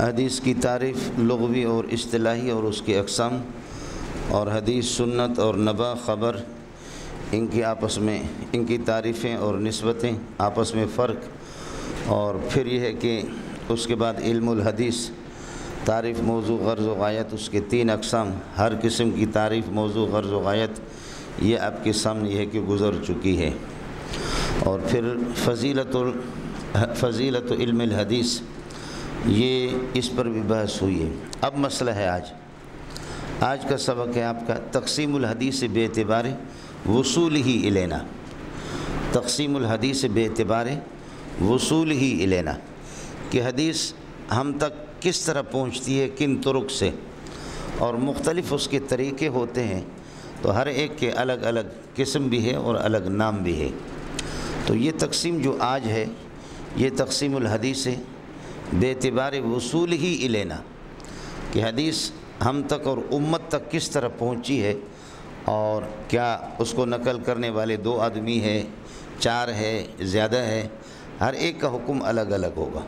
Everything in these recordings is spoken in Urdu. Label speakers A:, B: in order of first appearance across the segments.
A: حدیث کی تعریف لغوی اور اصطلاحی اور اس کی اقسام، اور حدیث، سنت اور نبا، خبر، ان کی آپس میں ان کی تعریفیں اور نسبتیں، آپس میں فرق، اور پھر یہ ہے کہ اس کے بعد علم الحدیث، تعریف، موضوع، غرض و غایت، اس کے 3 اقسام، ہر قسم کی تعریف، موضوع، غرض و غایت یہ آپ کے سامنے یہ ہے کہ گزر چکی ہے۔ اور پھر فضیلت علم الحدیث، یہ اس پر بھی بحث ہوئی ہے۔ اب مسئلہ ہے آج کا سبق ہے آپ کا تقسیم الحدیث بے اعتبار وصول ہی الینا، تقسیم الحدیث بے اعتبار وصول ہی الینا، کہ حدیث ہم تک کس طرح پہنچتی ہے، کن طرق سے، اور مختلف اس کے طریقے ہوتے ہیں، تو ہر ایک کے الگ الگ قسم بھی ہے اور الگ نام بھی ہے۔ تو یہ تقسیم جو آج ہے یہ تقسیم الحدیث ہے بے اعتبار وصول ہی الینا، کہ حدیث ہم تک اور امت تک کس طرح پہنچی ہے، اور کیا اس کو نقل کرنے والے 2 آدمی ہے، 4 ہے، زیادہ ہے، ہر ایک کا حکم الگ الگ ہوگا۔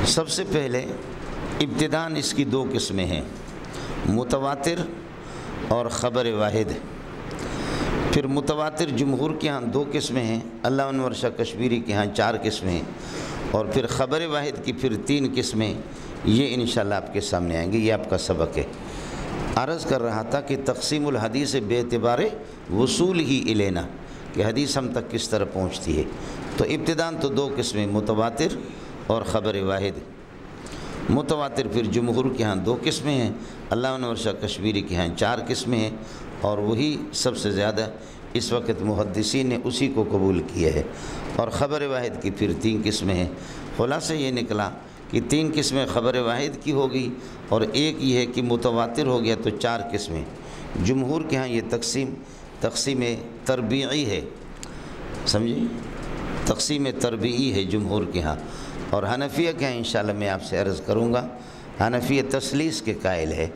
A: سب سے پہلے ابتداءً اس کی 2 قسمیں ہیں، متواتر اور خبر واحد۔ پھر متواتر جمہور کے ہاں 2 قسمیں ہیں، علامہ انور شاہ کشمیری کے ہاں 4 قسمیں ہیں، اور پھر خبر واحد کی پھر 3 قسمیں، یہ انشاءاللہ آپ کے سامنے آئیں گے۔ یہ آپ کا سبق ہے۔ عرض کر رہا تھا کہ تقسیم الحدیث بے اعتبار وصول ہی الینا، کہ حدیث ہم تک کس طرح پہنچتی ہے۔ تو ابتداءً تو 2 قسمیں، متواتر اور خبر واحد۔ متواتر پھر جمہور کے ہاں 2 قسمیں ہیں، علامہ انور شاہ کشمیری کے ہاں 4 قسمیں ہیں، اور وہی سب سے زیادہ اس وقت محدثین نے اسی کو قبول کیا ہے۔ اور خبر واحد کی پھر 3 قسمیں ہیں۔ خلاصہ یہ نکلا کہ 3 قسمیں خبر واحد کی ہوگی، اور ایک یہ ہے کہ متواتر ہو گیا تو 4 قسمیں۔ جمہور کے ہاں یہ تقسیم تربیعی ہے، سمجھے، تقسیم تربیعی ہے جمہور کے ہاں۔ اور حنفیہ کے ہاں انشاءاللہ میں آپ سے عرض کروں گا، حنفیہ تسلیس کے قائل ہے،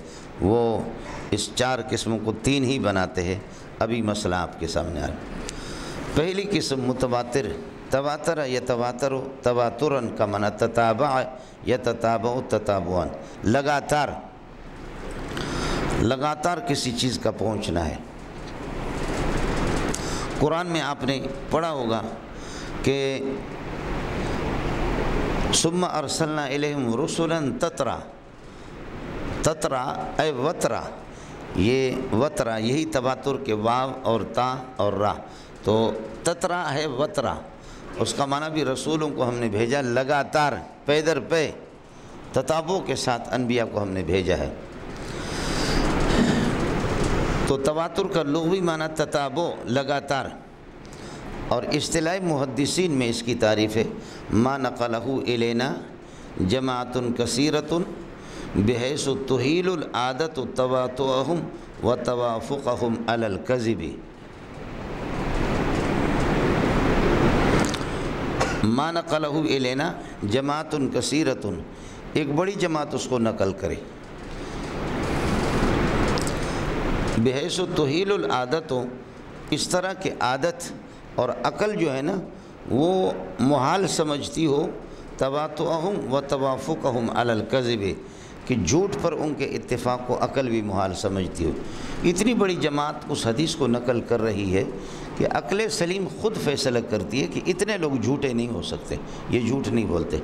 A: وہ اس 4 قسموں کو 3 ہی بناتے ہیں۔ ابھی مسئلہ آپ کے سامنے آ رہا ہے۔ پہلی قسم متواتر، تواتر یتواتر تواترن کا معنی تتابع یتتابع تتابعا، لگاتار کسی چیز کا پہنچنا ہے۔ قرآن میں آپ نے پڑھا ہوگا کہ ثم ارسلنا الیہم رسلا تترا، تترا اے وترا، یہ وترا یہی تواتر کے واو اور تا اور را، تو تترا ہے وترا، اس کا معنی بھی رسولوں کو ہم نے بھیجا لگاتار، پے در پے، تتابع کے ساتھ انبیاء کو ہم نے بھیجا ہے۔ تو تواتر کا لغوی معنی تتابع، لگاتار، اور اصطلاح محدثین میں اس کی تعریف ہے ما نقلہ الینا جماعت کثیرۃ بحیث تحیل العادت تواتؤہم وتوافقہم علی الکذب۔ ما نقلہ الینا جماعت کثیرۃ، ایک بڑی جماعت اس کو نقل کرے، بحیث تحیل العادت، اس طرح کہ عادت اور عقل جو ہے نا وہ محال سمجھتی ہو، تواتؤہم وتوافقہم علی الکذب، کہ جھوٹ پر ان کے اتفاق کو عقل بھی محال سمجھتی ہو۔ اتنی بڑی جماعت اس حدیث کو نقل کر رہی ہے کہ عقل سلیم خود فیصلہ کرتی ہے کہ اتنے لوگ جھوٹے نہیں ہو سکتے، یہ جھوٹ نہیں بولتے۔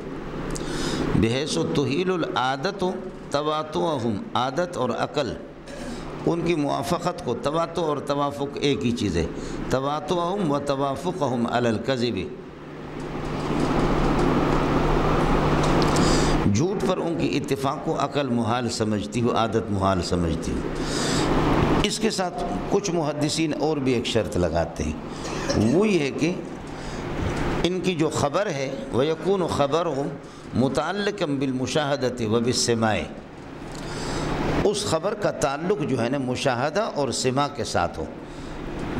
A: بحیث تحیل العادت تواتؤہم، عادت اور عقل ان کی موافقت کو، تواتؤ اور توافق ایک ہی چیز ہے، تواتؤہم وتوافقہم علی الکذب، جھوٹ پر ان کی اتفاق کو عقل محال سمجھتی ہو، عادت محال سمجھتی ہو۔ اس کے ساتھ کچھ محدثین اور بھی ایک شرط لگاتے ہیں، وہ یہ ہے کہ ان کی جو خبر ہے وَيَكُونُ خَبَرُهُمْ مُتَعَلِّقًا بِالْمُشَاهَدَةِ وَبِالسِّمَاعِ، اس خبر کا تعلق جو ہے نا مشاہدہ اور سماع کے ساتھ ہو،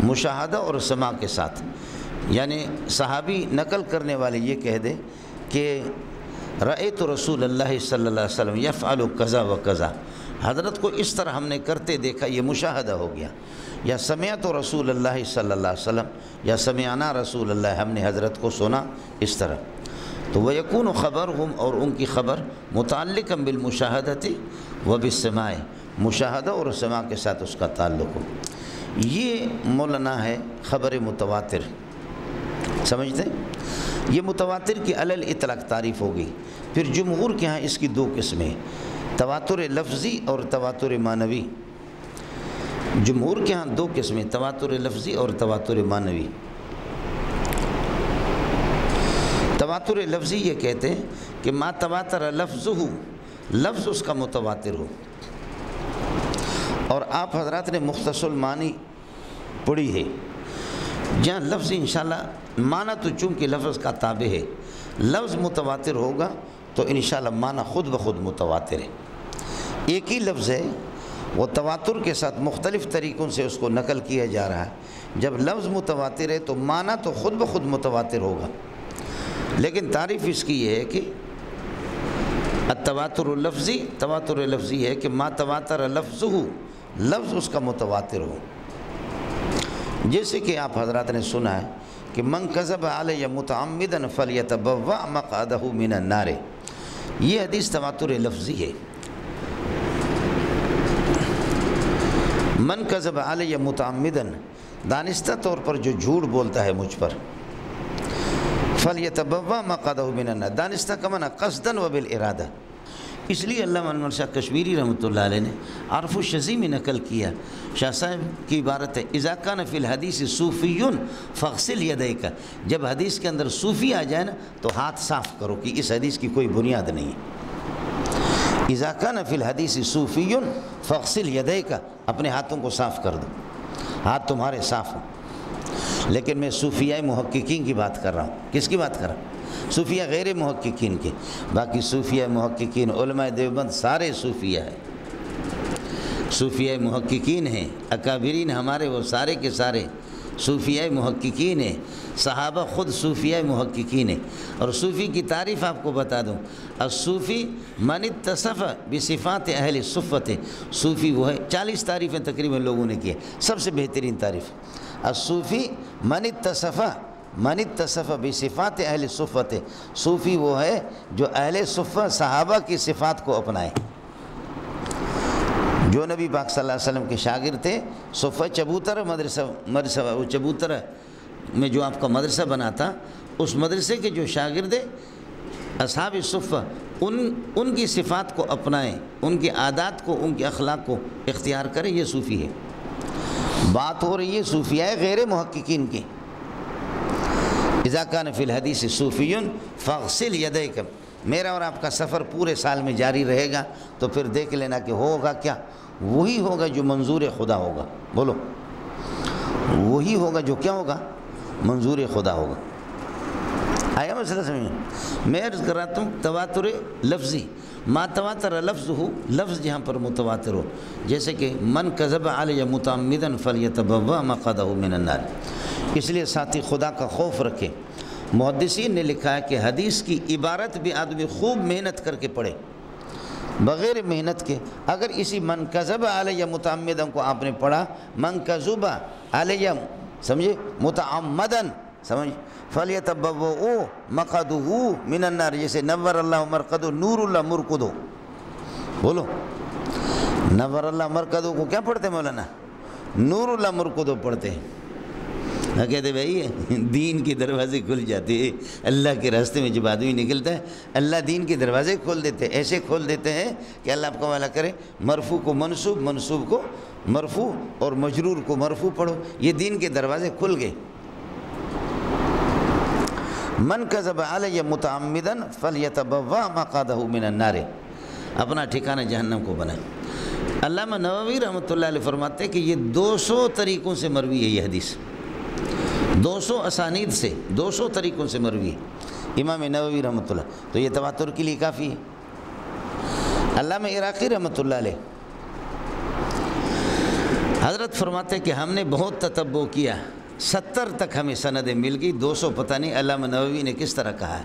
A: مشاہدہ اور سماع کے ساتھ، یعنی صحابی نقل کرنے والے یہ کہہ دے کہ رأیت رسول اللہ صلی اللہ علیہ وسلم یفعل کذا و کذا، حضرت کو اس طرح ہم نے کرتے دیکھا، یہ مشاہدہ ہو گیا، یا سمعت رسول اللہ صلی اللہ علیہ وسلم، یا سمعنا رسول اللہ، ہم نے حضرت کو سنا، اس طرح۔ تو وَيَكُونُ خبرہم، اور ان کی خبر متعلقا بالمشاہدۃ وبالسماع، مشاہدہ اور سماع کے ساتھ اس کا تعلق ہو۔ یہ مولانا ہے خبر متواتر، سمجھتے ہیں؟ یہ متواتر کی علی الاطلاق تعریف ہوگی۔ پھر جمہور کے ہاں اس کی دو قسمیں، تواتر لفظی اور تواتر معنوی۔ جمہور کے ہاں دو قسمیں، تواتر لفظی اور تواتر معنوی۔ تواتر لفظی یہ کہتے ہیں کہ ما تواتر لفظہ، لفظ اس کا متواتر ہو۔ اور آپ حضرات نے مختصر المعانی پڑھی ہے، جہاں لفظ انشاءاللہ معنی تو چونکہ لفظ کا تابع ہے، لفظ متواتر ہوگا تو انشاءاللہ معنی خود بخود متواتر ہے۔ ایک ہی لفظ ہے، وہ تواتر کے ساتھ مختلف طریقوں سے اس کو نقل کیا جا رہا ہے۔ جب لفظ متواتر ہے تو معنی تو خود بخود متواتر ہوگا، لیکن تعریف اس کی یہ ہے کہ التواتر اللفظی، تواتر لفظی ہے کہ ما تواتر لفظہ، لفظ اس کا متواتر ہو۔ جیسے کہ آپ حضرات نے سنا ہے کہ من کذب علی متعمدا فلیتبوأ مقعدہ من النار، یہ حدیث تواتر لفظی ہے۔ من کذب علی متعمدا، دانستہ طور پر جو جھوٹ بولتا ہے مجھ پر، فلیتبوأ مقعدہ من النار، دانستہ کا معنی قصدا وبالارادہ۔ اس لیے علامہ انور شاہ کشمیری رحمۃ اللہ علیہ نے عرف الشذی میں نقل کیا، شاہ صاحب کی عبارت ہے اذا کان فی الحدیث صوفی فاغسل یدیک، جب حدیث کے اندر صوفی آ جائے نا تو ہاتھ صاف کرو کہ اس حدیث کی کوئی بنیاد نہیں ہے۔ اذا کان فی الحدیث صوفی فاغسل یدیک، اپنے ہاتھوں کو صاف کر دو، ہاتھ تمہارے صاف ہوں۔ لیکن میں صوفیاء محققین کی بات کر رہا ہوں۔ کس کی بات کر رہا ہوں؟ صوفیہ غیر محققین کے۔ باقی صوفیہ محققین علماء دیوبند سارے صوفیہ ہیں، صوفیہ محققین ہیں، اکابرین ہمارے وہ سارے کے سارے صوفیہ محققین ہیں، صحابہ خود صوفیہ محققین ہیں۔ اور صوفی کی تعریف آپ کو بتا دوں، الصوفی من اتصف بصفات اہل الصفۃ، صوفی وہ ہے، 40 تعریفیں تقریباً لوگوں نے کی ہے، سب سے بہترین تعریف الصوفی من اتصف بصفات اہل الصفۃ، صوفی وہ ہے جو اہل صفہ صحابہ کی صفات کو اپنائے، جو نبی پاک صلی اللہ علیہ وسلم کے شاگرد تھے۔ صفہ چبوتر مدرسہ وہ چبوتر میں جو آپ کا مدرسہ بنا تھا، اس مدرسے کے جو شاگرد اصحاب صفہ، ان کی صفات کو اپنائیں، ان کی عادات کو، ان کے اخلاق کو اختیار کریں، یہ صوفی ہے۔ بات ہو رہی ہے صوفیاء غیر محققین کی۔ اذا کان فی الحدیث صوفی فاغسل یدیک، میرا اور آپ کا سفر پورے سال میں جاری رہے گا تو پھر دیکھ لینا کہ ہوگا کیا، وہی ہوگا جو منظور خدا ہوگا۔ بولو، وہی ہوگا جو کیا ہوگا؟ منظور خدا ہوگا۔ آیا مسئلہ سمجھ؟ میں عرض کر رہا ہوں تواتر لفظی، ما تواتر لفظ ہو، لفظ جہاں پر متواتر ہو، جیسے کہ من کذب علی متعمدا فلیتبوأ مقعدہ من النار۔ اس لیے ساتھی خدا کا خوف رکھے۔ محدثین نے لکھا ہے کہ حدیث کی عبارت بھی آدمی خوب محنت کر کے پڑھے، بغیر محنت کے۔ اگر اسی من کذب علی متعمدا کو آپ نے پڑھا، من کذب علی، سمجھے، متعمدا، سمجھ، فلیتبوأ مقعدہ من النار، جیسے نور اللہ مرقدہ، نور اللہ مرقدہ۔ بولو، نور اللہ مرقدہ کو کیا پڑھتے ہیں مولانا؟ نور اللہ مرقدہ پڑھتے ہیں۔ کہتے بھائی دین کے دروازے کھل جاتے ہیں، اللہ کے راستے میں جب آدمی نکلتا ہے اللہ دین کے دروازے کھول دیتے ہیں، ایسے کھول دیتے ہیں کہ اللہ آپ کو والا کرے، مرفوع کو منصوب، منصوب کو مرفوع اور مجرور کو مرفوع پڑھو، یہ دین کے دروازے کھل گئے۔ من کذب علی متعمدا فلیتبوأ مقعدہ من النار، اپنا ٹھکانہ جہنم کو بنائے۔ علامہ نووی رحمۃ اللہ علیہ فرماتے ہیں کہ یہ 200 طریقوں سے مروی ہے، یہ حدیث 200 اسانید سے، 200 طریقوں سے مروی ہے امام نووی رحمۃ اللہ، تو یہ تواتر کے لیے کافی ہے۔ علامہ عراقی رحمۃ اللہ علیہ حضرت فرماتے ہیں کہ ہم نے بہت تتبع کیا، 70 تک ہمیں سندیں مل گئی، 200 پتہ نہیں علامہ نووی نے کس طرح کہا ہے،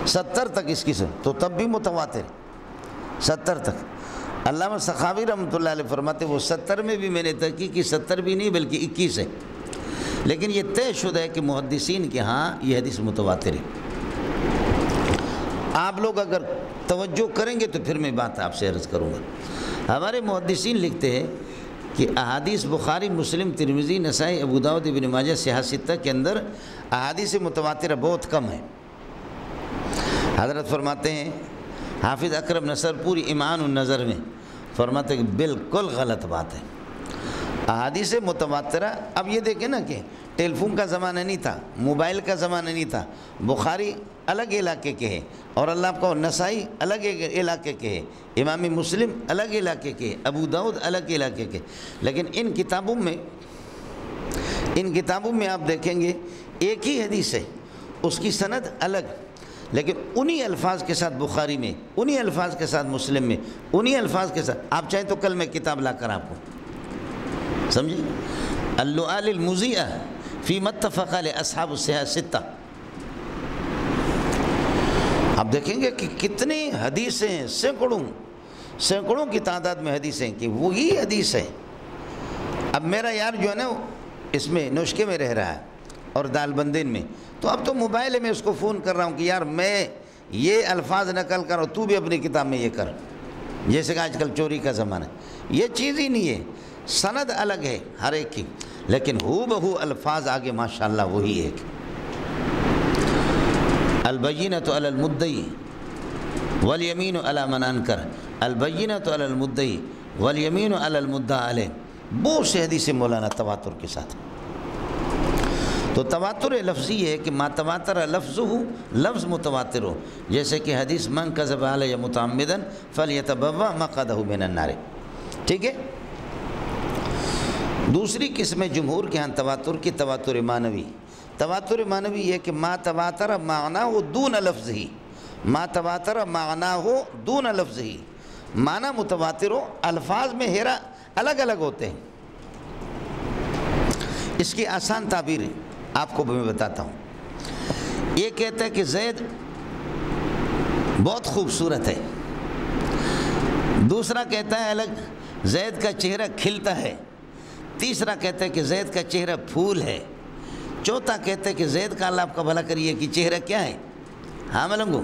A: 70 تک اس کی سے، تو تب بھی متواتر 70 تک۔ علامہ سخاوی رحمۃ اللہ علیہ فرماتے وہ 70 میں بھی میں نے تحقیق کی، 70 بھی نہیں بلکہ 21 ہے، لیکن یہ طے شدہ ہے کہ محدثین کے ہاں یہ حدیث متواتر ہے۔ آپ لوگ اگر توجہ کریں گے تو پھر میں بات آپ سے عرض کروں گا۔ ہمارے محدثین لکھتے ہیں کہ احادیث بخاری، مسلم، ترمذی، نسائی، ابو داؤد، ابن ماجہ، صحاح ستہ کے اندر احادیث متواترہ بہت کم ہے۔ حضرت فرماتے ہیں، حافظ اکرم نصر پوری ایمان النظر میں فرماتے ہیں کہ بالکل غلط بات ہے۔ احادیث متواترہ، اب یہ دیکھیں نا کہ ٹیلی فون کا زمانہ نہیں تھا، موبائل کا زمانہ نہیں تھا، بخاری الگ علاقے کے ہے اور اللہ آپ کو نسائی الگ علاقے کے ہے، امام مسلم الگ علاقے کے ہے، ابو داؤد الگ علاقے کے، لیکن ان کتابوں میں آپ دیکھیں گے ایک ہی حدیث ہے، اس کی سند الگ، لیکن انہی الفاظ کے ساتھ بخاری میں، انہی الفاظ کے ساتھ مسلم میں، انہی الفاظ کے ساتھ، آپ چاہیں تو کل میں کتاب لا کر آپ کو سمجھیں، اللؤلؤ المضیئہ فی ما اتفق علیہ اصحاب الصحاح الستہ، آپ دیکھیں گے کہ کتنی حدیثیں، سینکڑوں کی تعداد میں حدیثیں کہ وہی حدیث ہے۔ اب میرا یار جو ہے نا اس میں نوشکے میں رہ رہا ہے اور دال بندین میں، تو اب تو موبائل میں اس کو فون کر رہا ہوں کہ یار میں یہ الفاظ نقل کر رہا ہوں، تو بھی اپنی کتاب میں یہ کر، جیسے کہ آج کل چوری کا زمانہ ہے۔ یہ چیز ہی نہیں ہے، سند الگ ہے ہر ایک کی، لیکن ہو بہو الفاظ آگے ماشاءاللہ وہی ایک۔ البینۃ علی المدعی والیمین علی من انکر، البینۃ علی المدعی والیمین علی المدعی علیہ، بہت سے حدیث مولانا تواتر کے ساتھ۔ تو تواتر لفظی ہے کہ ما تواتر لفظہ، لفظ متواتر ہو، جیسے کہ حدیث من کذب علی متعمدا فلیتبوأ مقعدہ من النار، ٹھیک ہے۔ دوسری قسم جمہور کے ہاں تواتر کی تواتر معنوی۔ تواتر معنوی یہ کہ ما تواتر معناہ دون لفظہ، ما تواتر معناہ دون لفظہ، معنی متواتر ہو، الفاظ میں ہیرا الگ الگ ہوتے ہیں۔ اس کی آسان تعبیر آپ کو میں بتاتا ہوں۔ یہ کہتا ہے کہ زید بہت خوبصورت ہے، دوسرا کہتا ہے الگ زید کا چہرہ کھلتا ہے، تیسرا کہتا ہے کہ زید کا چہرہ پھول ہے، چوتھا کہتا ہے کہ زید کا اللہ آپ کا بھلا کریے کہ چہرہ کیا ہے، ہاں ملنگو،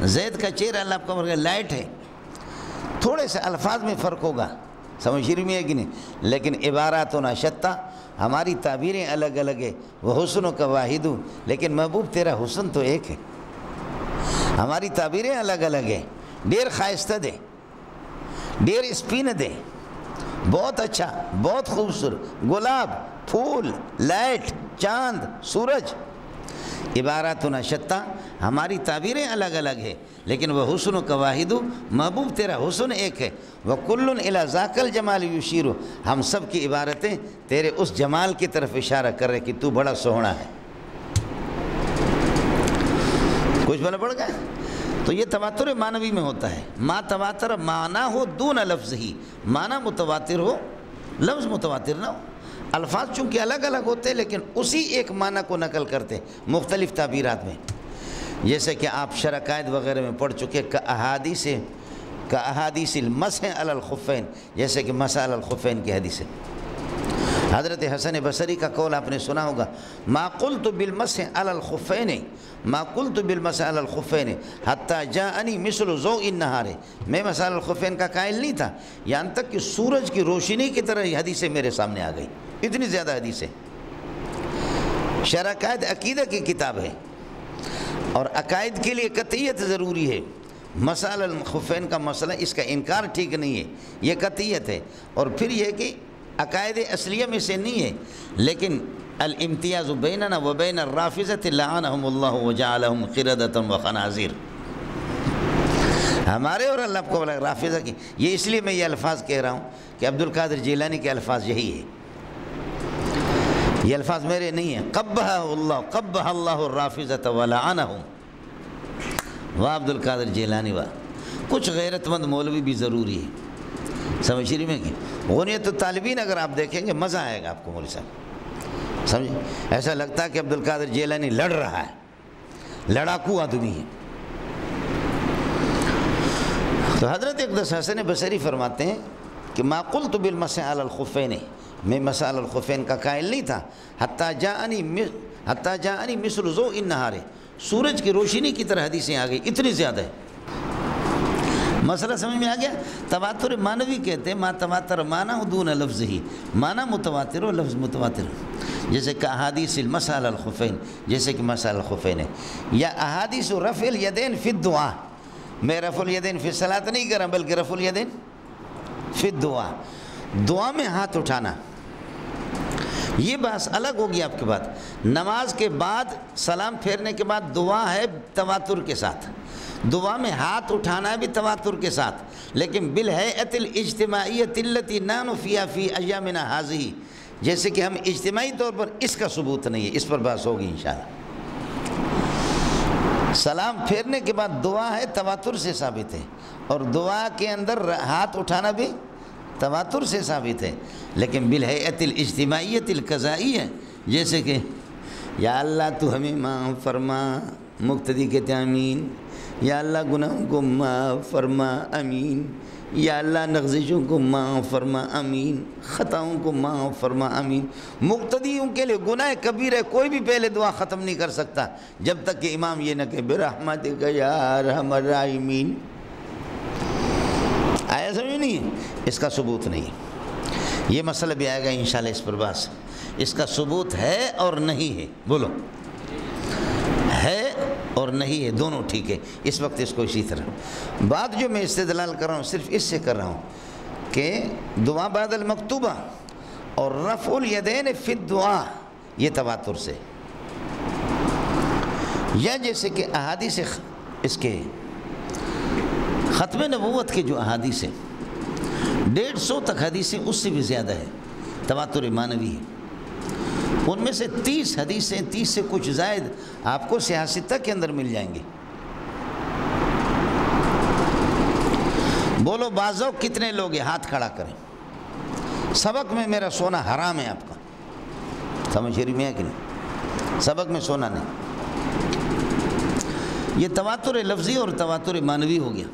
A: زید کا چہرہ اللہ آپ کا بھلا لائٹ ہے۔ تھوڑے سے الفاظ میں فرق ہوگا، سمجھ رہی میں ہے کہ نہیں، لیکن عباراتنا شتیٰ، ہماری تعبیریں الگ الگ ہے، وہ حسن کا واحد، لیکن محبوب تیرا حسن تو ایک ہے۔ ہماری تعبیریں الگ الگ ہیں، ڈیر خائستہ دے، ڈیر اسپین دے، بہت اچھا، بہت خوبصورت، گلاب، پھول، لائٹ، چاند، سورج، عباراتنا شتیٰ، ہماری تعبیریں الگ الگ ہیں، لیکن وہ حسن کا واحد، محبوب تیرا حسن ایک ہے۔ وَكُلٌّ إِلَى ذَاكَ الْجَمَالِ يُشِيرُ، ہم سب کی عبارتیں تیرے اس جمال کی طرف اشارہ کر رہے کہ تو بڑا سوہنا ہے۔ کچھ بنا پڑ گیا؟ تو یہ تواتر معنوی میں ہوتا ہے، ما تواتر معنی ہو دون لفظ ہی، معنی متواتر ہو، لفظ متواتر نہ ہو۔ الفاظ چونکہ الگ الگ ہوتے ہیں لیکن اسی ایک معنی کو نقل کرتے ہیں مختلف تعبیرات میں، جیسے کہ آپ شرح قائد وغیرہ میں پڑھ چکے کا احادیث المسح علی الخفین، جیسے کہ مسح علی الخفین کی حدیث ہے۔ حضرت حسن بصری کا قول آپ نے سنا ہوگا، ما قلت بالمسح علی الخفین، ما قلت بالمسح علی الخفین حتی جاءنی مثل ضوء النہار، میں مسح علی الخفین کا قائل نہیں تھا یہاں تک کہ سورج کی روشنی کی طرح یہ حدیثیں میرے سامنے آ گئی، اتنی زیادہ حدیثیں۔ شرح قائد عقیدہ کی کتاب ہے اور عقائد کے لیے قطعیت ضروری ہے۔ مسح علی الخفین کا مسئلہ، اس کا انکار ٹھیک نہیں ہے، یہ قطعیت ہے، اور پھر یہ کہ عقائد اصلیہ میں سے نہیں ہے، لیکن الامتیاز بیننا و بین الرافضۃ لعنہم اللہ وجعلہم قردۃ وخنازیر، ہمارے اور اللہ کو رافضہ کی، یہ اس لیے میں یہ الفاظ کہہ رہا ہوں کہ عبد القادر جیلانی کے الفاظ یہی ہے، یہ الفاظ میرے نہیں ہیں۔ قبح اللہ الرافضۃ ولعنہم، واہ عبد القادر جیلانی واہ۔ کچھ غیرت مند مولوی بھی ضروری ہے، سمجھ رہی میں کہ غنیت الطالبین اگر آپ دیکھیں گے مزہ آئے گا آپ کو، مولوی صاحب سمجھیں، ایسا لگتا ہے کہ عبد القادر جیلانی لڑ رہا ہے، لڑاکو آدمی ہے۔ تو حضرت اقدس حسن بصری فرماتے ہیں کہ ما قلت بالمسح علی الخفین، میں مسح علی الخفین کا قائل نہیں تھا، حتی جاءنی مثل ضوء النہار، سورج کی روشنی کی طرح حدیثیں آ گئی، اتنی زیادہ ہے۔ مسئلہ سمجھ میں آ گیا؟ تواتر معنوی کہتے ہیں ما تواتر معنی دون لفظ ہی، معنی متواتر و لفظ متواتر، جیسے کہ احادیث المسح الخفین، جیسے کہ مسح الخفین ہے، یا احادیث رفع الیدین فی الدعا، میں رفع الیدین فی الصلاۃ نہیں کر رہا بلکہ رفع الیدین فی الدعا، دعا میں ہاتھ اٹھانا، یہ بات الگ ہوگی آپ کے بات۔ نماز کے بعد سلام پھیرنے کے بعد دعا ہے تواتر کے ساتھ، دعا میں ہاتھ اٹھانا بھی تواتر کے ساتھ، لیکن بالہیئۃ الاجتماعیۃ التی نحن فیہا فی ایامنا ھذہ، جیسے کہ ہم اجتماعی طور پر، اس کا ثبوت نہیں ہے، اس پر بحث ہوگی انشاءاللہ۔ سلام پھیرنے کے بعد دعا ہے تواتر سے ثابت ہے، اور دعا کے اندر ہاتھ اٹھانا بھی تواتر سے ثابت ہے، لیکن بالہیئۃ الاجتماعیۃ القضائیہ، جیسے کہ یا اللہ تو ہمیں معاف فرما، مقتدی کہتے ہیں آمین، یا اللہ گناہوں کو معاف فرما آمین، یا اللہ نغزشوں کو معاف فرما آمین، خطاؤں کو معاف فرما آمین۔ مقتدیوں کے لیے گناہ کبیر ہے، کوئی بھی پہلے دعا ختم نہیں کر سکتا جب تک کہ امام یہ نہ کہ برحمتک یا ارحم الراحمین۔ آیا سمجھ نہیں ہے؟ اس کا ثبوت نہیں ہے، یہ مسئلہ بھی آئے گا انشاءاللہ اس پر بات۔ اس کا ثبوت ہے اور نہیں ہے، بولو ہے اور نہیں ہے، دونوں ٹھیک ہے، اس وقت اس کو اسی طرح۔ بات جو میں استدلال کر رہا ہوں صرف اس سے کر رہا ہوں کہ دعا بعد المکتوبہ اور رفع الیدین فی الدعا یہ تواتر سے، یا جیسے کہ احادیث اس کے ختم نبوت کے جو احادیث ہیں 150 تک حدیثیں، اس سے بھی زیادہ ہے، تواتر معنوی ہے۔ ان میں سے 30 حدیثیں، 30 سے کچھ زائد آپ کو سیاستہ کے اندر مل جائیں گے۔ بولو بازو کتنے لوگ ہیں؟ ہاتھ کھڑا کریں۔ سبق میں میرا سونا حرام ہے آپ کا، سمجھ رہی میں ہے کہ نہیں؟ سبق میں سونا نہیں، یہ تواتر لفظی اور تواتر معنوی ہو گیا۔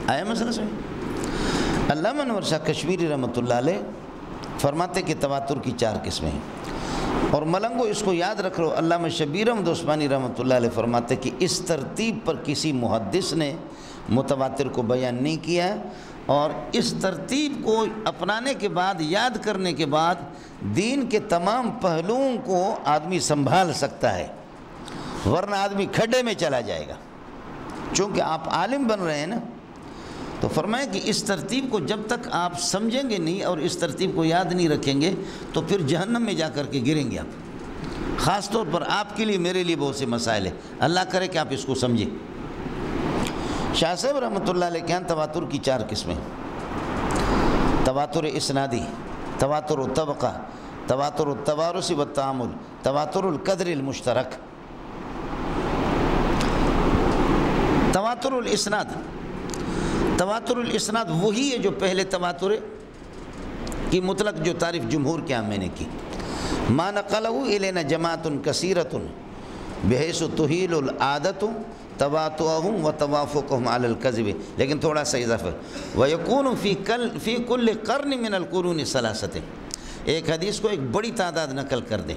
A: آیا مسئلہ سمجھ؟ علامہ انور شاہ کشمیری رحمۃ اللہ علیہ فرماتے کہ تواتر کی 4 قسمیں ہیں، اور ملنگو اس کو یاد رکھ لو، علامہ شبیر احمد عثمانی رحمۃ اللہ علیہ فرماتے کہ اس ترتیب پر کسی محدث نے متواتر کو بیان نہیں کیا، اور اس ترتیب کو اپنانے کے بعد، یاد کرنے کے بعد دین کے تمام پہلوؤں کو آدمی سنبھال سکتا ہے، ورنہ آدمی کھڈے میں چلا جائے گا۔ چونکہ آپ عالم بن رہے ہیں نا، تو فرمایا کہ اس ترتیب کو جب تک آپ سمجھیں گے نہیں اور اس ترتیب کو یاد نہیں رکھیں گے تو پھر جہنم میں جا کر کے گریں گے آپ۔ خاص طور پر آپ کے لیے، میرے لیے بہت سے مسائل ہیں، اللہ کرے کہ آپ اس کو سمجھیں۔ شاہ صاحب رحمۃ اللہ علیہ کے یہاں تواتر کی 4 قسمیں، تواتر اسنادی، تواتر الطبقہ، تواتر التوارث والتعامل، تواتر القدر المشترک۔ تواتر الاسناد، تواتر الاسناد وہی ہے جو پہلے تواتر کی مطلق جو تعریف جمہور کے ہاں میں نے کی، ما نقلہ الینا جماعت کثیرۃ بحیث تحیل العادۃ تواتؤہم وتوافقہم علی الکذب، لیکن تھوڑا سا اضافہ، ویکون فی کل قرن من القرون ثلاثۃ، ایک حدیث کو ایک بڑی تعداد نقل کر دیں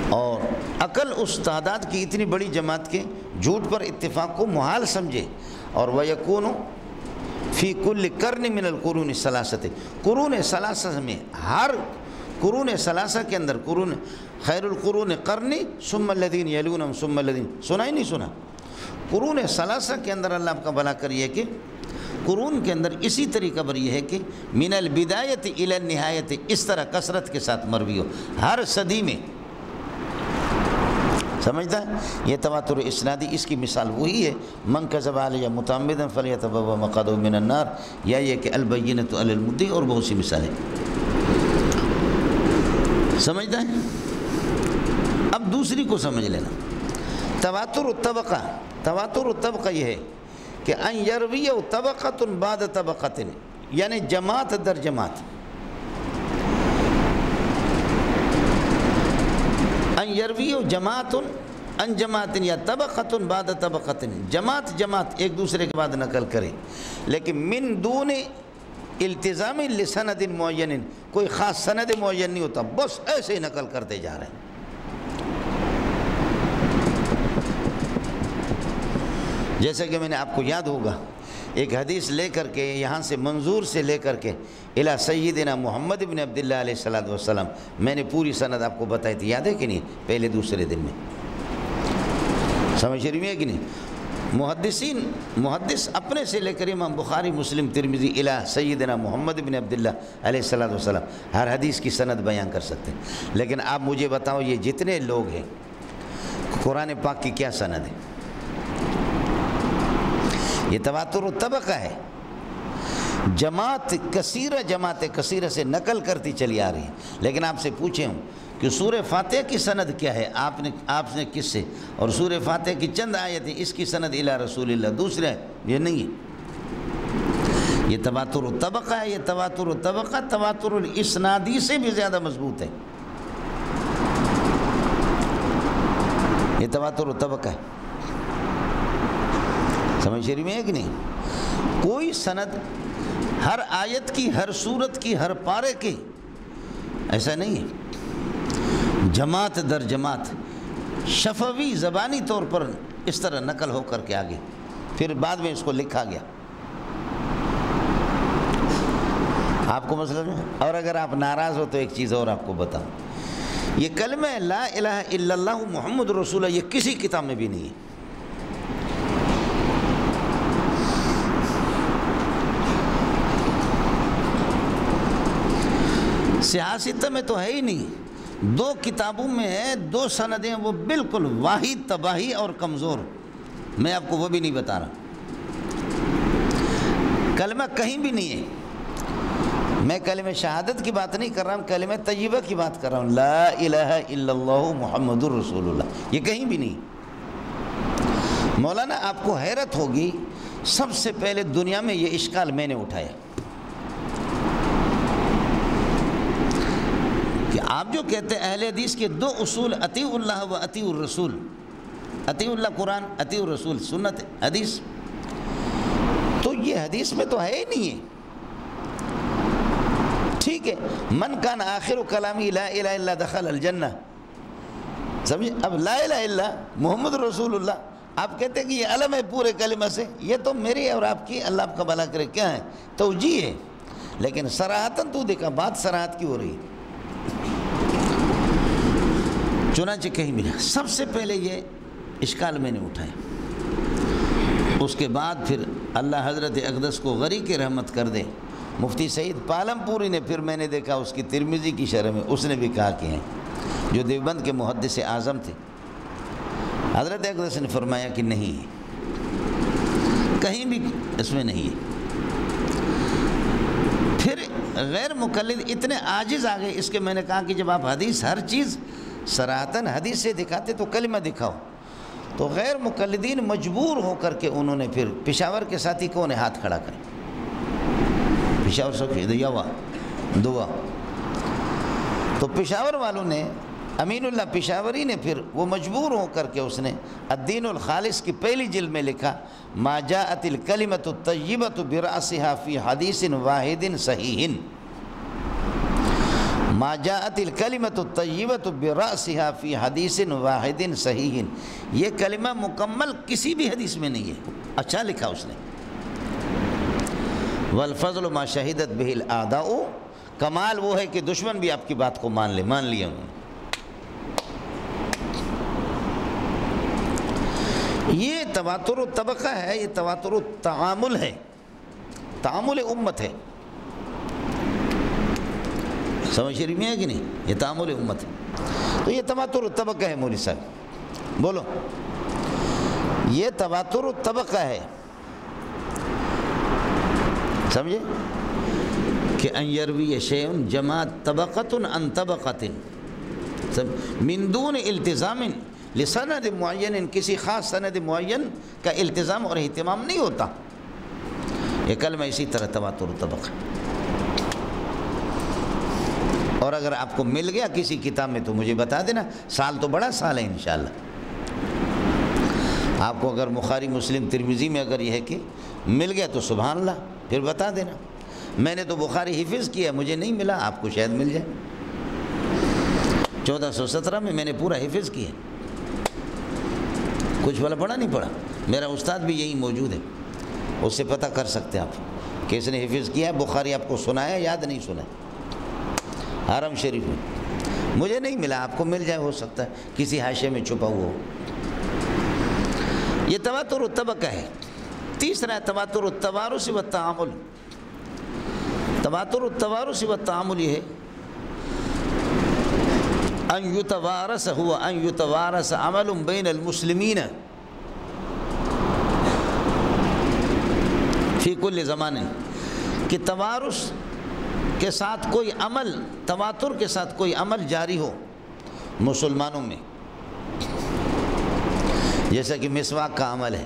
A: اور عقل اس تعداد کی اتنی بڑی جماعت کے جھوٹ پر اتفاق کو محال سمجھے، اور ویکون فی کل قرن من القرون ثلاثۃ، قرون ثلاثہ میں، ہر قرون ثلاثہ کے اندر، قرون خیر القرون قرنی ثم الذین یلونہم ثم الذین، سنا ہی نہیں سنا؟ قرون ثلاثہ کے اندر اللہ آپ کا بھلا کریے کہ قرون کے اندر اسی طریقہ پر یہ ہے کہ من البدایت الی النہایت، اس طرح کثرت کے ساتھ مروی ہو ہر صدی میں، سمجھتا ہے؟ یہ تواتر اسنادی، اس کی مثال وہی ہے من کذب علی متعمدا فلیتبوأ مقعدہ من النار، یا یہ کہ البینۃ علی المدعی، اور بہت سی مثالیں، سمجھتا ہے؟ اب دوسری کو سمجھ لینا، تواتر الطبقہ، تواتر الطبقہ یہ ہے کہ ان یروی طبقۃ بعد طبقۃ، یعنی جماعت در جماعت، ان یروی جماعت ان جماعت یا طبقۃ بعد طبقۃ، جماعت جماعت ایک دوسرے کے بعد نقل کرے، لیکن من دون التزام لسند معین، کوئی خاص سند معین نہیں ہوتا، بس ایسے ہی نقل کرتے جا رہے ہیں۔ جیسا کہ میں نے آپ کو یاد ہوگا ایک حدیث لے کر کے یہاں سے منظور سے لے کر کے الی سیدنا محمد بن عبداللہ علیہ الصلوۃ والسلام، میں نے پوری سند آپ کو بتائی تھی، یاد ہے کہ نہیں؟ پہلے دوسرے دن میں سمجھ رہی ہے کہ نہیں؟ محدث اپنے سے لے کر امام بخاری، مسلم، ترمذی الی سیدنا محمد بن عبداللہ علیہ الصلوۃ والسلام ہر حدیث کی سند بیان کر سکتے ہیں، لیکن آپ مجھے بتاؤ یہ جتنے لوگ ہیں قرآن پاک کی کیا سند ہے؟ یہ تواتر الطبقہ ہے، جماعت کثیرہ سے نقل کرتی چلی آ رہی ہے۔ لیکن آپ سے پوچھے ہوں کہ سورہ فاتحہ کی سند کیا ہے، آپ نے کس سے؟ اور سورہ فاتحہ کی چند آیتیں اس کی سند الی رسول اللہ، دوسرا ہے یہ نہیں ہے۔ یہ تواتر الطبقہ ہے، یہ تواتر الطبقہ تواتر الاسنادی سے بھی زیادہ مضبوط ہے، یہ تواتر الطبقہ ہے۔ سمجھ شریف میں ہے کہ نہیں؟ کوئی سند ہر آیت کی، ہر سورت کی، ہر پارے کی ایسا نہیں ہے، جماعت در جماعت شفوی زبانی طور پر اس طرح نقل ہو کر کے آگے، پھر بعد میں اس کو لکھا گیا۔ آپ کو مسئلہ نہیں؟ اور اگر آپ ناراض ہو تو ایک چیز اور آپ کو بتاؤں، یہ کلمہ لا الہ الا اللہ محمد رسول اللہ یہ کسی کتاب میں بھی نہیں ہے۔ سیاست میں تو ہے ہی نہیں، 2 کتابوں میں ہے، 2 سندیں وہ بالکل واحد تباہی اور کمزور، میں آپ کو وہ بھی نہیں بتا رہا، کلمہ کہیں بھی نہیں ہے۔ میں کلمہ شہادت کی بات نہیں کر رہا ہوں، کلمہ طیبہ کی بات کر رہا ہوں، لا الہ الا اللہ محمد الرسول اللہ، یہ کہیں بھی نہیں۔ مولانا آپ کو حیرت ہوگی، سب سے پہلے دنیا میں یہ اشکال میں نے اٹھایا کہ آپ جو کہتے ہیں اہل حدیث کے 2 اصول اطیع اللہ و اطیع الرسول، اطیع اللہ قرآن، اطیع الرسول سنت حدیث، تو یہ حدیث میں تو ہے ہی نہیں ہے۔ ٹھیک ہے، من کان آخر کلامی لا الہ الا دخل الجنہ، سمجھے؟ اب لا الہ الا محمد رسول اللہ آپ کہتے ہیں کہ یہ علم ہے پورے کلمہ سے، یہ تو میری اور آپ کی، اللہ آپ کا بھلا کرے، کیا ہے؟ توجیہ ہے، لیکن صراحتاً تو دیکھا بات صراحت کی ہو رہی ہے، چنانچہ کہیں بھی نہیں۔ سب سے پہلے یہ اشکال میں نے اٹھایا، اس کے بعد پھر اللہ حضرت اقدس کو غری کے رحمت کر دے، مفتی سعید پالم پوری نے، پھر میں نے دیکھا اس کی ترمذی کی شرح میں اس نے بھی کہا کہ ہیں، جو دیوبند کے محدث اعظم تھے، حضرت اقدس نے فرمایا کہ نہیں ہے، کہیں بھی اس میں نہیں ہے۔ پھر غیر مقلد اتنے عاجز آ گئے اس کے، میں نے کہا کہ جب آپ حدیث ہر چیز صراحتاً حدیث سے دکھاتے تو کلمہ دکھاؤ، تو غیر مقلدین مجبور ہو کر کے انہوں نے پھر پشاور کے ساتھی کون ہے ہاتھ کھڑا کرے، پشاور سے دعا، تو پشاور والوں نے، امین اللہ پشاوری نے، پھر وہ مجبور ہو کر کے اس نے الدین الخالص کی پہلی جلد میں لکھا ما جاءت الکلمۃ الطیبۃ برأسها فی حدیث واحد صحیح، ما جاءت الکلمۃ الطیبۃ برأسها فی حدیث واحد صحیح، یہ کلمہ مکمل کسی بھی حدیث میں نہیں ہے، اچھا لکھا اس نے۔ والفضل ما شہدت بہ الاعداء، کمال وہ ہے کہ دشمن بھی آپ کی بات کو مان لیا انہوں نے۔ یہ تواتر الطبقہ ہے، یہ تواتر التعامل ہے، تعامل امت ہے، سمجھ شریف میں ہے کہ نہیں؟ یہ تعامل امت ہے، تو یہ تواتر الطبقہ ہے۔ مولوی صاحب بولو، یہ تواتر الطبقہ ہے، سمجھے؟ کہ ان یروی شیء جماعت طبقۃ عن طبقۃ من دون التزام لسند معین، کسی خاص سند معین کا التزام اور اہتمام نہیں ہوتا، یہ کلمہ اسی طرح تواتر الطبقہ۔ اور اگر آپ کو مل گیا کسی کتاب میں تو مجھے بتا دینا، سال تو بڑا سال ہے انشاءاللہ، آپ کو اگر بخاری مسلم ترمذی میں اگر یہ ہے کہ مل گیا تو سبحان اللہ، پھر بتا دینا۔ میں نے تو بخاری حفظ کیا، مجھے نہیں ملا، آپ کو شاید مل جائے۔ 1417 میں نے پورا حفظ کیا، کچھ والا پڑھا نہیں پڑھا، میرا استاد بھی یہی موجود ہے، اس سے پتہ کر سکتے ہیں آپ کہ اس نے حفظ کیا ہے، بخاری آپ کو سنایا یاد نہیں سنا ہے حرم شریف میں، مجھے نہیں ملا، آپ کو مل جائے، ہو سکتا ہے کسی حاشیے میں چھپا ہوا ہو۔ یہ تواتر الطبقہ ہے۔ تیسرا ہے تواتر التوارث والتعامل۔ تواتر التوارث والتعامل یہ ہے ان یتوارث ہوا ان یتوارث عمل بین المسلمین فی کل زمان، کہ توارث کے ساتھ کوئی عمل، تواتر کے ساتھ کوئی عمل جاری ہو مسلمانوں میں، جیسا کہ مسواک کا عمل ہے،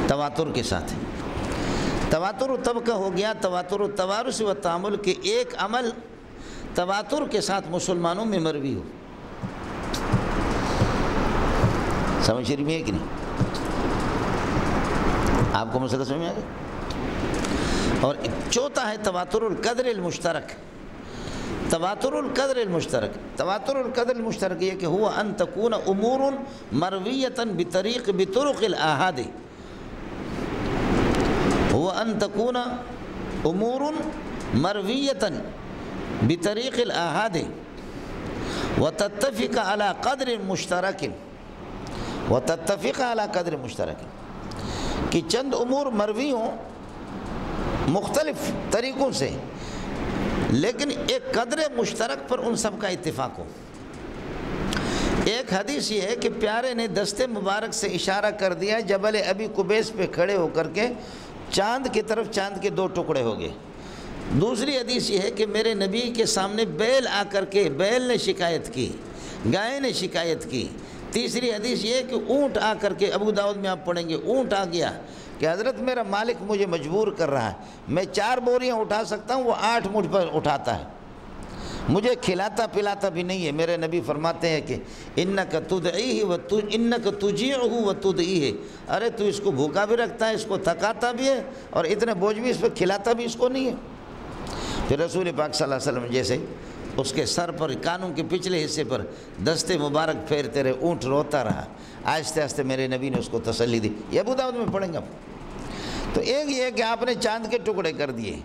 A: تواتر کے ساتھ ہے۔ تواتر الطبقہ ہو گیا تواتر التوارث والتعامل، کہ ایک عمل تواتر کے ساتھ مسلمانوں میں مروی ہو۔ سمجھ رہی ہے کہ نہیں؟ آپ کو مسئلہ سمجھ میں آ گیا؟ اور چوتھا ہے تواتر القدر المشترک۔ تواتر القدر المشترک، تواتر القدر المشترک یہ کہ ہوا ان تکون امور مرویۃ بطرق الاحاد، هو أن تكون أمور مروية بطريق الآحاد وتتفق على قدر مشترك، وتتفق على قدر مشترك، کہ چند امور مروی ہوں مختلف طریقوں سے، لیکن ایک قدر مشترک پر ان سب کا اتفاق ہو۔ ایک حدیث یہ ہے کہ پیارے نے دست مبارک سے اشارہ کر دیا جبل ابی قبیس پہ کھڑے ہو کر کے چاند کی طرف، چاند کے دو ٹکڑے ہو گئے۔ دوسری حدیث یہ ہے کہ میرے نبی کے سامنے بیل آ کر کے، بیل نے شکایت کی، گائے نے شکایت کی۔ تیسری حدیث یہ ہے کہ اونٹ آ کر کے، ابو داؤد میں آپ پڑھیں گے، اونٹ آ گیا کہ حضرت میرا مالک مجھے مجبور کر رہا ہے، میں 4 بوریاں اٹھا سکتا ہوں، وہ 8 مجھ پر اٹھاتا ہے، مجھے کھلاتا پلاتا بھی نہیں ہے۔ میرے نبی فرماتے ہیں کہ انک تدعیہ انک تجیعہ وتدعیہ، ارے تو اس کو بھوکا بھی رکھتا ہے، اس کو تھکاتا بھی ہے، اور اتنے بوجھ بھی اس پہ کھلاتا بھی اس کو نہیں ہے۔ پھر رسول پاک صلی اللہ علیہ وسلم جیسے اس کے سر پر، کانوں کے پچھلے حصے پر دست مبارک پھیرتے رہے، اونٹ روتا رہا، آہستہ آہستہ میرے نبی نے اس کو تسلی دی۔ یہ ابو داؤد میں پڑھیں گے آپ۔ تو ایک یہ کہ آپ نے چاند کے ٹکڑے کر دیے،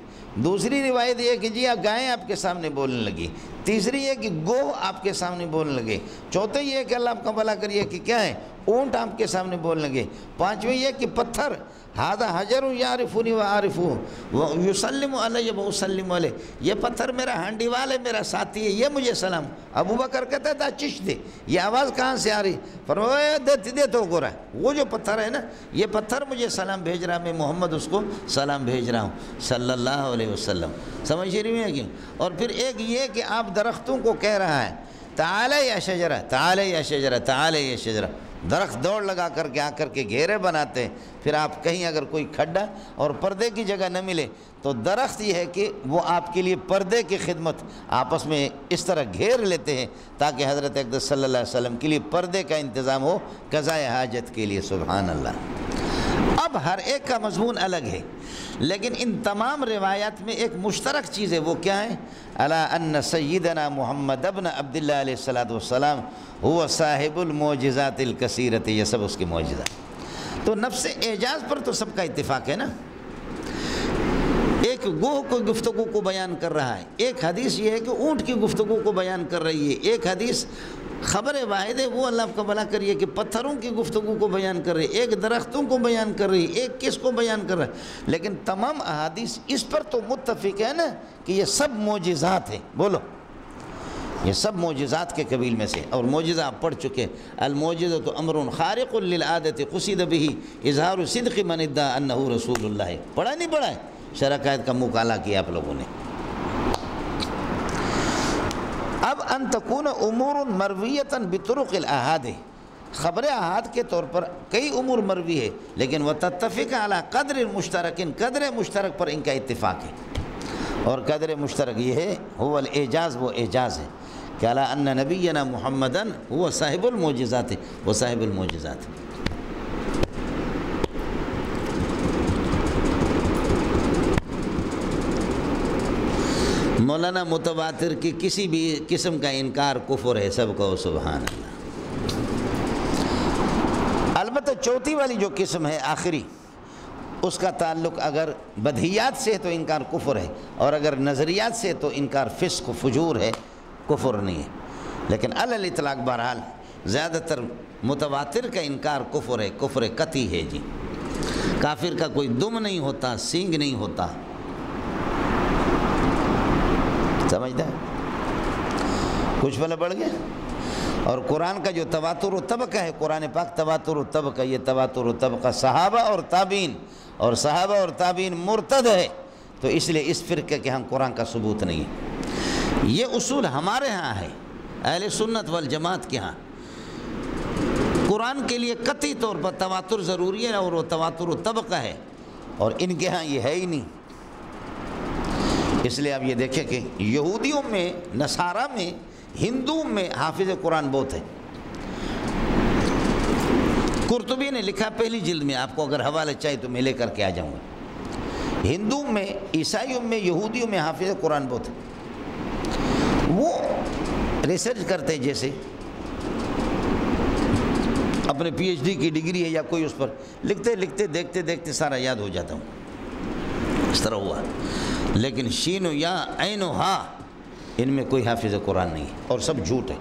A: دوسری روایت یہ کہ جی گائیں آپ کے سامنے بولنے لگی، تیسری یہ کہ گوہ آپ کے سامنے بولنے لگے، چوتھے یہ کہ اللہ آپ کا بھلا کریے کہ کیا ہے، اونٹ آپ کے سامنے بولنے لگے، پانچویں یہ کہ پتھر، ھذا حجر یعرفنی وعارفہ یسلم علی واسلم علیہ، یہ پتھر میرا ہانڈی وال ہے، میرا ساتھی ہے، یہ مجھے سلام۔ ابو بکر کہتا تھا چش دے، یہ آواز کہاں سے آ رہی؟ فرمایا دے تو گو رہا ہے، وہ جو پتھر ہے نا، یہ پتھر مجھے سلام بھیج رہا ہے، میں محمد اس کو سلام بھیج رہا ہوں صلی اللہ علیہ وسلم۔ سمجھ رہی ہیں کہ؟ اور پھر ایک یہ کہ آپ درختوں کو کہہ رہا ہے تعالی یا شجرہ، تعالی یا شجرہ، تعالی یا شجرہ، درخت دوڑ لگا کر کے آ کر کے گھیرے بناتے ہیں۔ پھر آپ کہیں اگر کوئی کھڈا اور پردے کی جگہ نہ ملے تو درخت یہ ہے کہ وہ آپ کے لیے پردے کی خدمت آپس میں اس طرح گھیر لیتے ہیں تاکہ حضرت اقدس صلی اللہ علیہ وسلم کے لیے پردے کا انتظام ہو قضاء حاجت کے لیے۔ سبحان اللہ۔ اب ہر ایک کا مضمون الگ ہے، لیکن ان تمام روایات میں ایک مشترک چیز ہے، وہ کیا ہے؟ الا ان سیدنا محمد ابن عبداللہ علیہ السلام هو صاحب المعجزات الکثیرۃ، یہ سب اس کے معجزات۔ تو نفس اعجاز پر تو سب کا اتفاق ہے نا۔ ایک گوہ کو گفتگو کو بیان کر رہا ہے، ایک حدیث یہ ہے کہ اونٹ کی گفتگو کو بیان کر رہی ہے، ایک حدیث خبر واحد ہے وہ اللہ آپ کا بھلا کریے کہ پتھروں کی گفتگو کو بیان کر رہی ہے، ایک درختوں کو بیان کر رہی ہے، ایک کس کو بیان کر رہا ہے، لیکن تمام احادیث اس پر تو متفق ہے نا کہ یہ سب معجزات ہیں۔ بولو، یہ سب معجزات کے قبیل میں سے، اور معجزہ آپ پڑھ چکے، المعجزۃ امر خارق للعادۃ قصد به اظہار صدق من ادعى انہ رسول اللہ۔ پڑھا نہیں پڑھا ہے؟ شرح قائد کا مطالعہ کیا آپ لوگوں نے۔ اب ان تکون امور مرویۃ بطرق الاحاد، خبر احاد کے طور پر کئی امور مروی ہے، لیکن وتتفق علی قدر مشترک، قدر مشترک پر ان کا اتفاق ہے۔ اور قدر مشترک یہ ہے هو الاعجاز، وہ اعجاز ہے کہ علی ان نبینا محمدا هو صاحب المعجزات، وہ صاحب المعجزات۔ مولانا متواتر کی کسی بھی قسم کا انکار کفر ہے، سب کو سبحان اللہ۔ البتہ چوتھی والی جو قسم ہے آخری، اس کا تعلق اگر بدیہیات سے ہے تو انکار کفر ہے، اور اگر نظریات سے تو انکار فسق و فجور ہے، کفر نہیں ہے۔ لیکن علی الاطلاق بہرحال زیادہ تر متواتر کا انکار کفر ہے، کفر قطعی ہے جی۔ کافر کا کوئی دم نہیں ہوتا، سینگ نہیں ہوتا، سمجھتا ہے؟ کچھ پہلے بڑھ گیا۔ اور قرآن کا جو تواتر و طبقہ ہے، قرآن پاک تواتر و طبقہ، یہ تواتر و طبقہ صحابہ اور تابعین، اور صحابہ اور تابعین مرتد ہے، تو اس لیے اس فرقے کے ہم قرآن کا ثبوت نہیں ہے۔ یہ اصول ہمارے ہاں ہے، اہل سنت والجماعت کے ہاں۔ قرآن کے لیے قطعی طور پر تواتر ضروری ہے، اور وہ تواتر و طبقہ ہے، اور ان کے ہاں یہ ہے ہی نہیں۔ اس لیے آپ یہ دیکھیں کہ یہودیوں میں، نصارہ میں، ہندو میں حافظ قرآن بہت ہے۔ قرطبی نے لکھا پہلی جلد میں، آپ کو اگر حوالہ چاہیے تو میں لے کر کے آ جاؤں گا۔ ہندو میں، عیسائیوں میں، یہودیوں میں حافظ قرآن بہت ہے۔ وہ ریسرچ کرتے ہیں، جیسے اپنے پی ایچ ڈی کی ڈگری ہے یا کوئی اس پر لکھتے لکھتے دیکھتے دیکھتے سارا یاد ہو جاتا ہوں، اس طرح ہوا۔ لیکن شین و یا، عین و ہا، ان میں کوئی حافظ قرآن نہیں ہے، اور سب جھوٹ ہے۔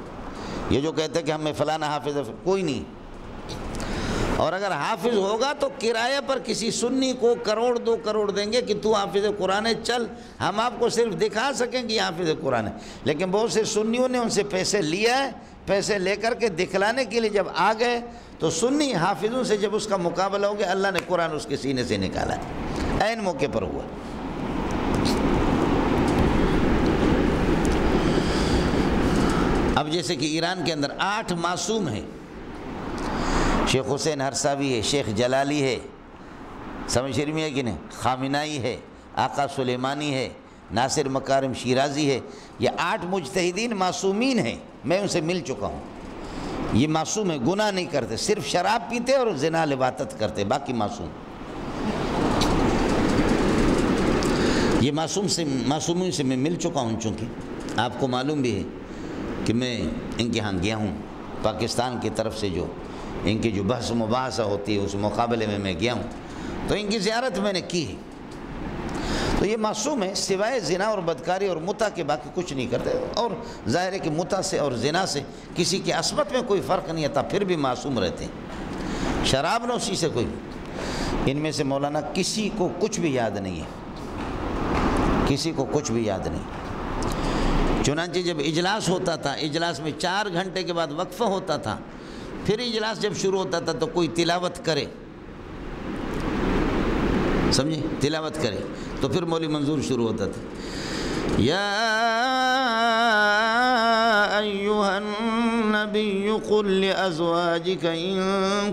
A: یہ جو کہتے ہیں کہ ہمیں فلانا حافظ ہے، کوئی نہیں۔ اور اگر حافظ ہوگا تو کرایہ پر کسی سنی کو 1 کروڑ 2 کروڑ دیں گے کہ تو حافظ قرآن ہے، چل ہم آپ کو صرف دکھا سکیں کہ یہ حافظ قرآن ہے۔ لیکن بہت سے سنیوں نے ان سے پیسے لیا ہے، پیسے لے کر کے دکھلانے کے لیے جب آ گئے تو سنی حافظوں سے جب اس کا مقابلہ ہو گیا، اللہ نے قرآن اس کے سینے سے نکالا ہے، عین موقع پر ہوا۔ اب جیسے کہ ایران کے اندر 8 معصوم ہیں، شیخ حسین ہرساوی ہے، شیخ جلالی ہے، سمجھ شریف میں ہے کہ نہیں، خامنائی ہے، آقا سلیمانی ہے، ناصر مکارم شیرازی ہے۔ یہ 8 مجتہدین معصومین ہیں، میں ان سے مل چکا ہوں۔ یہ معصوم ہے، گناہ نہیں کرتے، صرف شراب پیتے اور زنا لواطت کرتے، باقی معصوم۔ یہ معصومین سے میں مل چکا ہوں، چونکہ آپ کو معلوم بھی ہے کہ میں ان کے ہاں گیا ہوں، پاکستان کی طرف سے جو ان کی جو بحث و مباحثہ ہوتی ہے اس مقابلے میں گیا ہوں، تو ان کی زیارت میں نے کی ہے۔ تو یہ معصوم ہے، سوائے زنا اور بدکاری اور متع کے باقی کچھ نہیں کرتے، اور ظاہر ہے کہ متع سے اور زنا سے کسی کی عصمت میں کوئی فرق نہیں آتا، پھر بھی معصوم رہتے ہیں۔ شراب نوشی سے کوئی، ان میں سے مولانا کسی کو کچھ بھی یاد نہیں ہے، کسی کو کچھ بھی یاد نہیں۔ چنانچہ جب اجلاس ہوتا تھا، اجلاس میں 4 گھنٹے کے بعد وقفہ ہوتا تھا، پھر اجلاس جب شروع ہوتا تھا تو کوئی تلاوت کرے، سمجھے، تلاوت کرے تو پھر مولوی منظور شروع ہوتا تھا۔ یا ایھا النبی قل لازواجک ان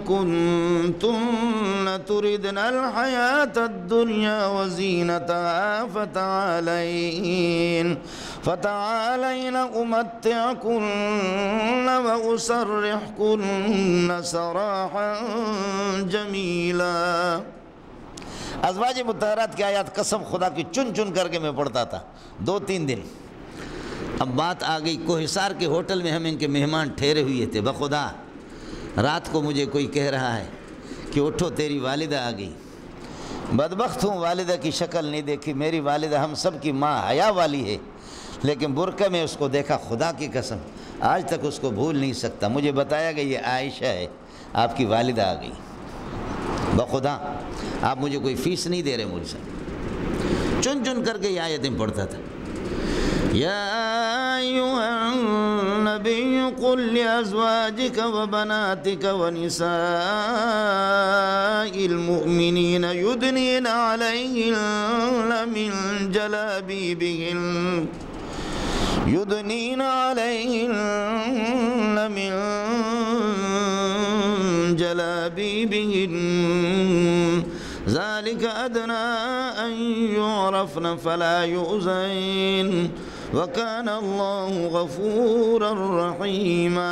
A: کنتن تردن الحیاۃ الدنیا وزینتها فتعالین امتعکن واسرحکن سراحا جمیلا۔ ازواج مطہرات کی آیات قسم خدا کی چن چن کر کے میں پڑھتا تھا 2-3 دن۔ اب بات آ گئی، کوہسار کے ہوٹل میں ہم ان کے مہمان ٹھہرے ہوئے تھے، بخدا رات کو مجھے کوئی کہہ رہا ہے کہ اٹھو تیری والدہ آ گئی۔ بدبخت ہوں، والدہ کی شکل نہیں دیکھی۔ میری والدہ ہم سب کی ماں حیا والی ہے، لیکن برقع میں اس کو دیکھا، خدا کی قسم آج تک اس کو بھول نہیں سکتا۔ مجھے بتایا کہ یہ عائشہ ہے، آپ کی والدہ آ گئی۔ بخدا آپ مجھے کوئی فیس نہیں دے رہے مجھ سے، چن چن کر کے یہ آیتیں پڑھتا تھا۔ یا ایھا النبی قل لازواجک وبناتک ونساء المؤمنین یدنین علیہن من جلابیبہن ذلك أدنى أن يعرفن فلا يؤذين وكان الله غفورا رحيما۔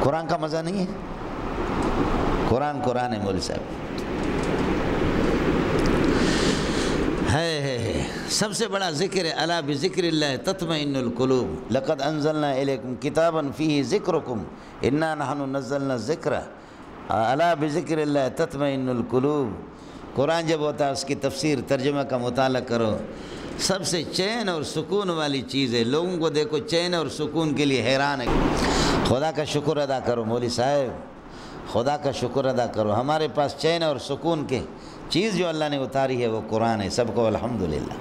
A: قرآن کا مزہ نہیں ہے؟ قرآن ہے مول صاحب، ہے سب سے بڑا ذکر ہے الا بذکر اللہ تطمئن القلوب لقد انزلنا الیکم کتابا فیہ ذکرکم انا نحن نزلنا الذکر الا بذکر اللہ تطمئن القلوب۔ قرآن جب ہوتا ہے اس کی تفسیر ترجمہ کا مطالعہ کرو، سب سے چین اور سکون والی چیز ہے۔ لوگوں کو دیکھو چین اور سکون کے لیے حیران ہے۔ خدا کا شکر ادا کرو مولوی صاحب، خدا کا شکر ادا کرو، ہمارے پاس چین اور سکون کے چیز جو اللہ نے اتاری ہے وہ قرآن ہے۔ سب کو الحمدللہ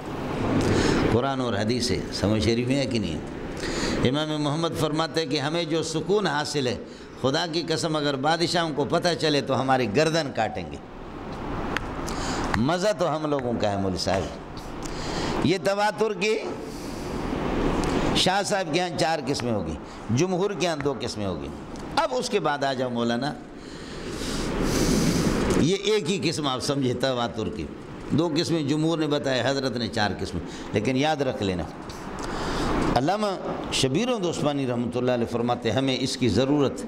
A: قرآن اور حدیث ہے۔ سمجھ شریف میں ہے کہ نہیں ہے؟ امام محمد فرماتے ہیں کہ ہمیں جو سکون حاصل ہے، خدا کی قسم اگر بادشاہوں کو پتہ چلے تو ہماری گردن کاٹیں گے۔ مزہ تو ہم لوگوں کا ہے مولوی صاحب۔ یہ تواتر کی شاہ صاحب کے یہاں 4 قسمیں ہوگی، جمہور کے یہاں 2 قسمیں ہوگی۔ اب اس کے بعد آ جاؤ مولانا، یہ ایک ہی قسم آپ سمجھے تواتر کی، 2 قسمیں جمہور نے بتایا، حضرت نے 4 قسمیں، لیکن یاد رکھ لینا۔ علامہ شبیر احمد عثمانی رحمۃ اللہ علیہ فرماتے ہیں ہمیں اس کی ضرورت،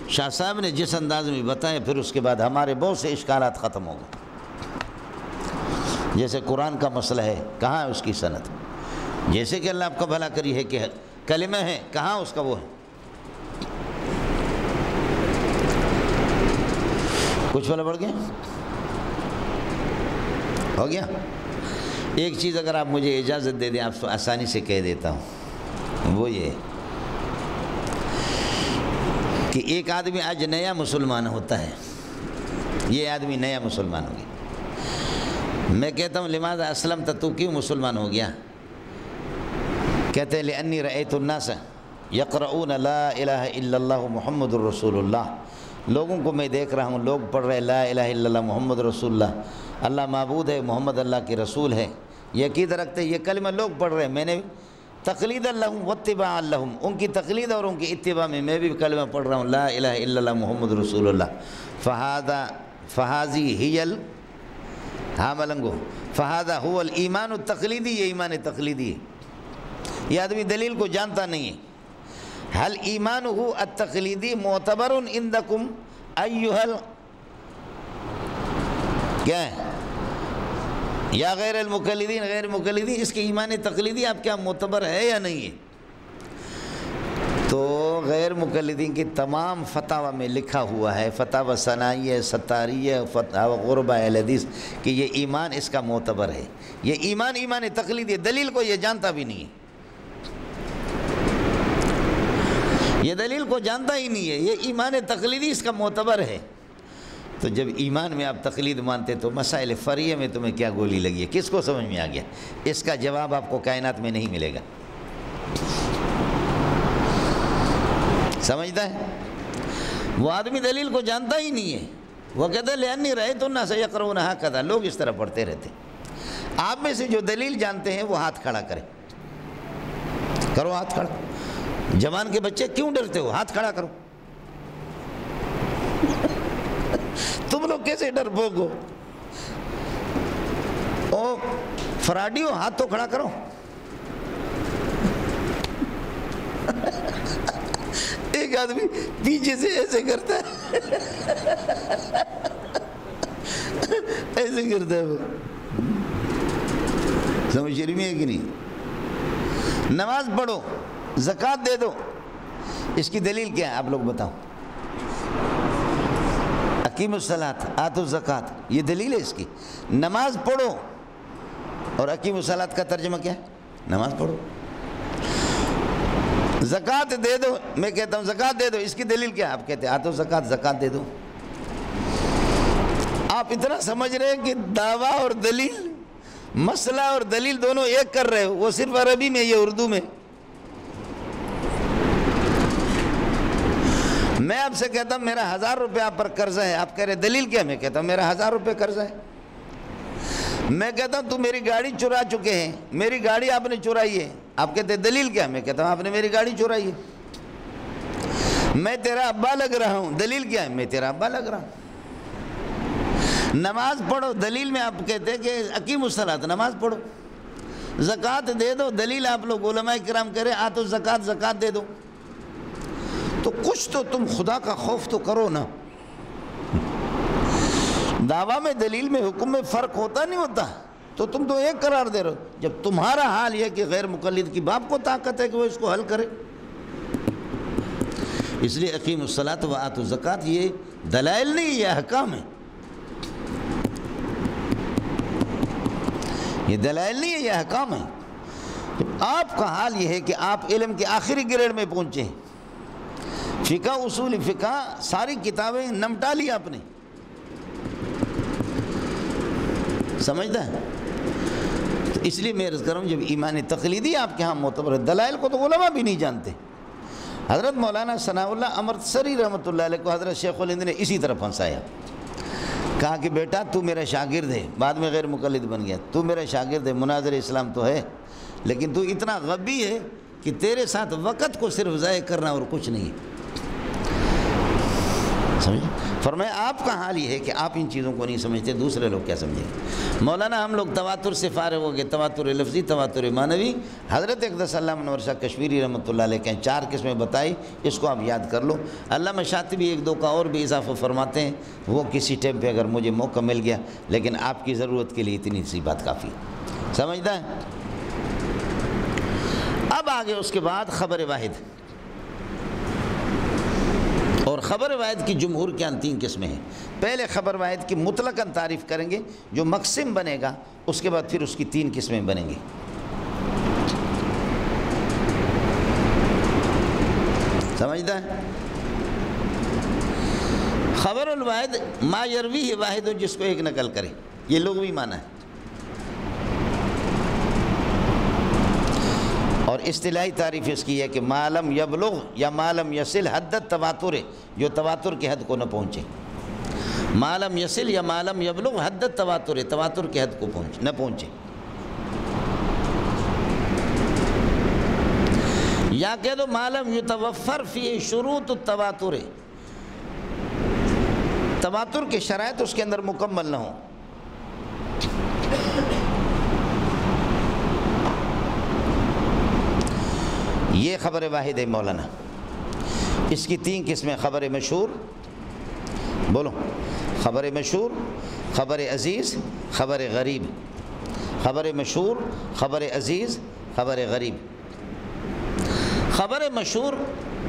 A: شاہ صاحب نے جس انداز میں بتایا پھر اس کے بعد ہمارے بہت سے اشکالات ختم ہو گئے۔ جیسے قرآن کا مسئلہ ہے، کہاں ہے اس کی سند؟ جیسے کہ اللہ آپ کا بھلا کری ہے کہ کلمہ ہے، کہاں اس کا وہ ہے؟ کچھ والا بڑھ گیا؟ ہو گیا؟ ایک چیز اگر آپ مجھے اجازت دے دیں، آپ تو آسانی سے کہہ دیتا ہوں، وہ یہ کہ ایک آدمی آج نیا مسلمان ہوتا ہے، یہ آدمی نیا مسلمان ہو گیا۔ میں کہتا ہوں لماذا اسلمت، تو کیوں مسلمان ہو گیا؟ کہتے ہیں لأنی رأیت الناس یقرؤون لا الہ الا اللہ محمد الرسول اللہ، لوگوں کو میں دیکھ رہا ہوں لوگ پڑھ رہے لا الہ الا اللہ محمد رسول اللہ، اللہ معبود ہے، محمد اللہ کی رسول ہے، یہ عقیدہ رکھتے، یہ کلمہ لوگ پڑھ رہے ہیں، میں نے تقلید لہم واتباع لہم، ان کی تقلید اور ان کی اتباع میں بھی کلمہ پڑھ رہا ہوں لا الہ الا اللہ محمد رسول اللہ۔ فہذی ہی ہاں ملنگو فہذا هو الایمان التقلیدی، یہ ایمان تقلیدی ہے۔ یہ آدمی دلیل کو جانتا نہیں ہے۔ حل ایمانہ التقلیدی معتبر عندکم ایھا کیا ہے یا غیر المقلدین، غیر مقلدین، اس کے ایمان تقلیدی آپ کیا معتبر ہے یا نہیں ہے؟ تو غیر مقلدین کی تمام فتاوی میں لکھا ہوا ہے، فتاوی ثنائیہ، ستاریہ، فتاوی غربہ اہل حدیث، کہ یہ ایمان اس کا معتبر ہے۔ یہ ایمان تقلیدی ہے، دلیل کو یہ جانتا بھی نہیں ہے، یہ دلیل کو جانتا ہی نہیں ہے، یہ ایمان تقلیدی اس کا معتبر ہے۔ تو جب ایمان میں آپ تقلید مانتے تو مسائل فریع میں تمہیں کیا گولی لگی ہے؟ کس کو سمجھ میں آ گیا؟ اس کا جواب آپ کو کائنات میں نہیں ملے گا۔ سمجھتا ہے؟ وہ آدمی دلیل کو جانتا ہی نہیں ہے، وہ کہتا ہے لأنی رأیت الناس یقرؤون ہکذا، لوگ اس طرح پڑھتے رہتے۔ آپ میں سے جو دلیل جانتے ہیں وہ ہاتھ کھڑا کریں، کرو ہاتھ کھڑا۔ جوان کے بچے کیوں ڈرتے ہو؟ ہاتھ کھڑا کرو۔ تم لوگ کیسے ڈر بھوگ ہو؟ او فراڈی ہو، ہاتھ تو کھڑا کرو۔ ایک آدمی پیچھے سے ایسے کرتا ہے، ایسے کرتا ہے وہ۔ سمجھ شریف میں ہے کہ نہیں؟ نماز پڑھو، زکوٰۃ دے دو، اس کی دلیل کیا ہے؟ آپ لوگ بتاؤ۔ اقیموا الصلاۃ آتوا الزکوٰۃ، یہ دلیل ہے اس کی۔ نماز پڑھو، اور اقیموا الصلاۃ کا ترجمہ کیا ہے؟ نماز پڑھو۔ زکوٰۃ دے دو، میں کہتا ہوں زکوٰۃ دے دو، اس کی دلیل کیا ہے؟ آپ کہتے ہیں آتوا الزکوٰۃ، زکوٰۃ دے دو۔ آپ اتنا سمجھ رہے ہیں کہ دعویٰ اور دلیل، مسئلہ اور دلیل دونوں ایک کر رہے ہو، وہ صرف عربی میں، یہ اردو میں۔ میں آپ سے کہتا ہوں میرا 1000 روپے آپ پر قرضہ ہے، آپ کہہ رہے دلیل کیا؟ میں کہتا ہوں میرا 1000 روپے قرضہ ہے۔ میں کہتا ہوں تو میری گاڑی چرا چکے ہیں، میری گاڑی آپ نے چرائی ہے، آپ کہتے ہیں دلیل کیا؟ میں کہتا ہوں آپ نے میری گاڑی چرائی ہے۔ میں تیرا ابا لگ رہا ہوں، دلیل کیا ہے؟ میں تیرا ابا لگ رہا ہوں۔ نماز پڑھو، دلیل میں آپ کہتے ہیں کہ اقیموا الصلاۃ، نماز پڑھو۔ زکوٰۃ دے دو، دلیل آپ لوگ علماء کرام کہہ رہے آتوا الزکوٰۃ، زکوٰۃ دے دو۔ تو کچھ تو تم خدا کا خوف تو کرو نا۔ دعویٰ میں، دلیل میں، حکم میں فرق ہوتا نہیں ہوتا؟ تو تم تو ایک قرار دے رہے ہو، جب تمہارا حال یہ کہ غیر مقلد کی باپ کو طاقت ہے کہ وہ اس کو حل کرے۔ اس لیے اقیموا الصلاۃ وآتوا الزکوٰۃ یہ دلائل نہیں، یہ احکام ہے، یہ دلائل نہیں ہے، یہ احکام ہے۔ تو آپ کا حال یہ ہے کہ آپ علم کے آخری گریڈ میں پہنچے ہیں، فقہ اصول فقہ ساری کتابیں نمٹا لی آپ نے، سمجھتا ہے؟ تو اس لیے میں عرض کر رہا ہوں، جب ایمان تقلیدی آپ کے ہاں معتبر ہے، دلائل کو تو علماء بھی نہیں جانتے۔ حضرت مولانا ثناء اللہ امرتسری رحمۃ اللہ علیہ کو حضرت شیخ الہند نے اسی طرح پھنسایا، کہا کہ بیٹا تو میرا شاگرد ہے، بعد میں غیر مقلد بن گیا، تو میرا شاگرد ہے، مناظر اسلام تو ہے، لیکن تو اتنا غبی ہے کہ تیرے ساتھ وقت کو صرف ضائع کرنا اور کچھ نہیں ہے، سمجھے؟ فرمایا آپ کا حال یہ ہے کہ آپ ان چیزوں کو نہیں سمجھتے، دوسرے لوگ کیا سمجھیں گے؟ مولانا ہم لوگ تواتر سے فارغ ہو گئے، تواتر لفظی، تواتر معنوی۔ حضرت اقدس اللہ منور شاہ کشمیری رحمۃ اللہ علیہ کے 4 قسمیں بتائی، اس کو آپ یاد کر لو۔ علامہ شاطبی 1-2 کا اور بھی اضافہ فرماتے ہیں، وہ کسی ٹائم پہ اگر مجھے موقع مل گیا، لیکن آپ کی ضرورت کے لیے اتنی سی بات کافی، سمجھتا ہے؟ اب آگے اس کے بعد خبر واحد، اور خبر واحد کی جمہور کے 3 قسمیں ہیں۔ پہلے خبر واحد کی مطلقاً تعریف کریں گے، جو مقسم بنے گا اس کے بعد پھر اس کی 3 قسمیں بنیں گی۔ سمجھتا ہے؟ خبر الواحد ما یرویہ واحد، جس کو ایک نقل کرے، یہ لغوی معنی ہے، اور اصطلاحی تعریف اس کی ہے کہ ما لم یبلغ یا ما لم یصل حد التواتر، جو تواتر کے حد کو نہ پہنچے، ما لم یصل یا ما لم یبلغ حد التواتر، تواتر کے حد کو نہ پہنچے، یا کہہ دو ما لم یتوفر فی شروط التواتر، تواتر کے شرائط اس کے اندر مکمل نہ ہوں۔ یہ خبر واحد ہے مولانا۔ اس کی 3 قسمیں، خبر مشہور، بولو، خبر مشہور، خبر عزیز، خبر غریب۔ خبر مشہور، خبر عزیز، خبر غریب۔ خبر مشہور،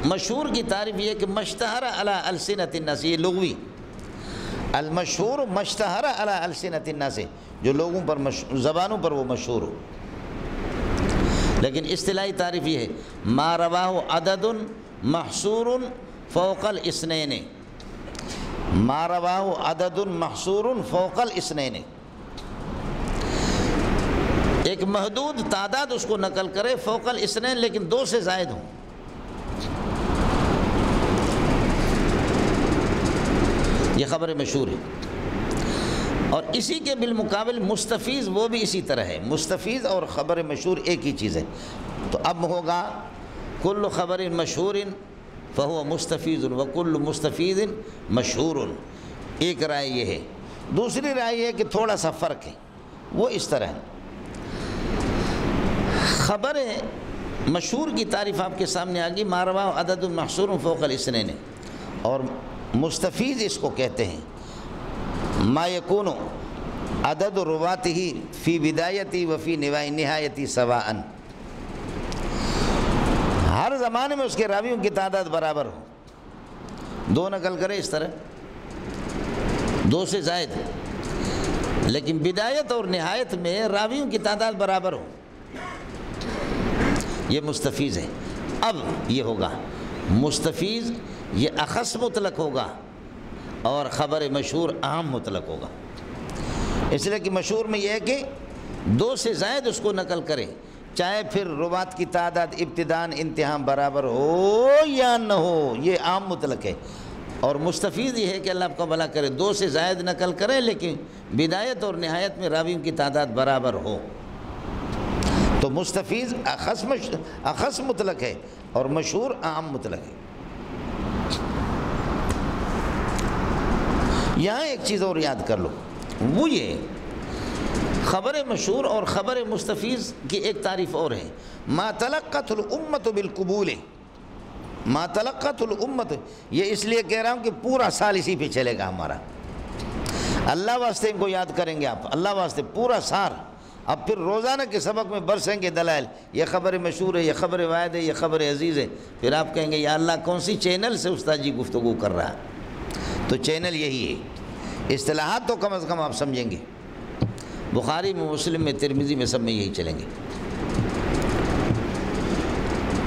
A: مشہور کی تعریف یہ ہے کہ مشتہر علی السنۃ الناس، یہ لغوی، المشہور مشتہر علی السنۃ الناس، جو لوگوں پر زبانوں پر وہ مشہور ہو۔ لیکن اصطلاحی تعریف یہ ہے ما رواہ عدد محصور فوق الاثنین، ما رواہ عدد محصور فوق الاثنین، ایک محدود تعداد اس کو نقل کرے، فوق الاثنین، لیکن 2 سے زائد ہوں۔ یہ خبر مشہور ہے۔ اور اسی کے بالمقابل مستفیض، وہ بھی اسی طرح ہے، مستفیض اور خبر مشہور ایک ہی چیز ہے۔ تو اب ہوگا کل خبر مشہور فہو مستفیض وکل مستفیض مشہور، ایک رائے یہ ہے۔ دوسری رائے یہ ہے کہ تھوڑا سا فرق ہے، وہ اس طرح ہے۔ خبر مشہور کی تعریف آپ کے سامنے آ گئی، ما رواہ عدد محصور فوق الاثنین، اور مستفیض اس کو کہتے ہیں ما یکون عدد رواته فی بدایتی و فی نہایتی سواء، ہر زمانے میں اس کے راویوں کی تعداد برابر ہو، 2 نقل کرے اس طرح، 2 سے زائد، لیکن بدایت اور نہایت میں راویوں کی تعداد برابر ہو، یہ مستفیض ہے۔ اب یہ ہوگا مستفیض، یہ اخص مطلق ہوگا، اور خبر مشہور عام مطلق ہوگا۔ اس لیے کہ مشہور میں یہ ہے کہ 2 سے زائد اس کو نقل کرے، چاہے پھر روات کی تعداد ابتداءً انتہاء برابر ہو یا نہ ہو، یہ عام مطلق ہے۔ اور مستفیض یہ ہے کہ اللہ آپ کو بھلا کرے، 2 سے زائد نقل کرے، لیکن بدایت اور نہایت میں راویوں کی تعداد برابر ہو۔ تو مستفیض اخص مطلق ہے، اور مشہور عام مطلق ہے۔ یہاں ایک چیز اور یاد کر لو، وہ یہ خبر مشہور اور خبر مستفیض کی ایک تعریف اور ہے، ما تلقت الامت بالقبول، ما تلقت الامت، یہ اس لیے کہہ رہا ہوں کہ پورا سال اسی پہ چلے گا ہمارا، اللہ واسطے ان کو یاد کریں گے آپ، اللہ واسطے پورا سال اب پھر روزانہ کے سبق میں برسیں گے دلائل، یہ خبر مشہور ہے، یہ خبر واحد ہے، یہ خبر عزیز ہے، پھر آپ کہیں گے یا اللہ کون سی چینل سے استاد جی گفتگو کر رہا ہے؟ تو چینل یہی ہے، اصطلاحات تو کم از کم آپ سمجھیں گے، بخاری میں، مسلم میں، ترمذی میں، سب میں یہی چلیں گے۔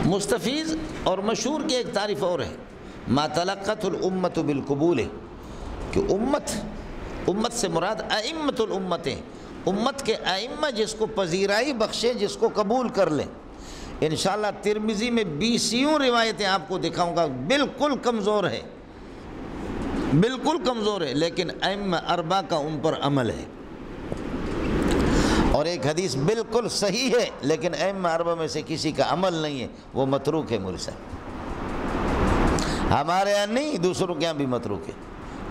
A: مستفیض اور مشہور کی ایک تعریف اور ہے، ما تلقت الامت بالقبول، کہ امت سے مراد ائمۃ الامتیں، امت کے ائمہ جس کو پذیرائی بخشے، جس کو قبول کر لیں۔ انشاءاللہ ترمذی میں 20 روایتیں آپ کو دکھاؤں گا، بالکل کمزور ہے، بالکل کمزور ہے، لیکن ائمہ اربعہ کا ان پر عمل ہے۔ اور ایک حدیث بالکل صحیح ہے لیکن ائمہ اربعہ میں سے کسی کا عمل نہیں ہے، وہ متروک ہے، مرسل۔ ہمارے یہاں نہیں، دوسروں کے یہاں بھی متروک ہے۔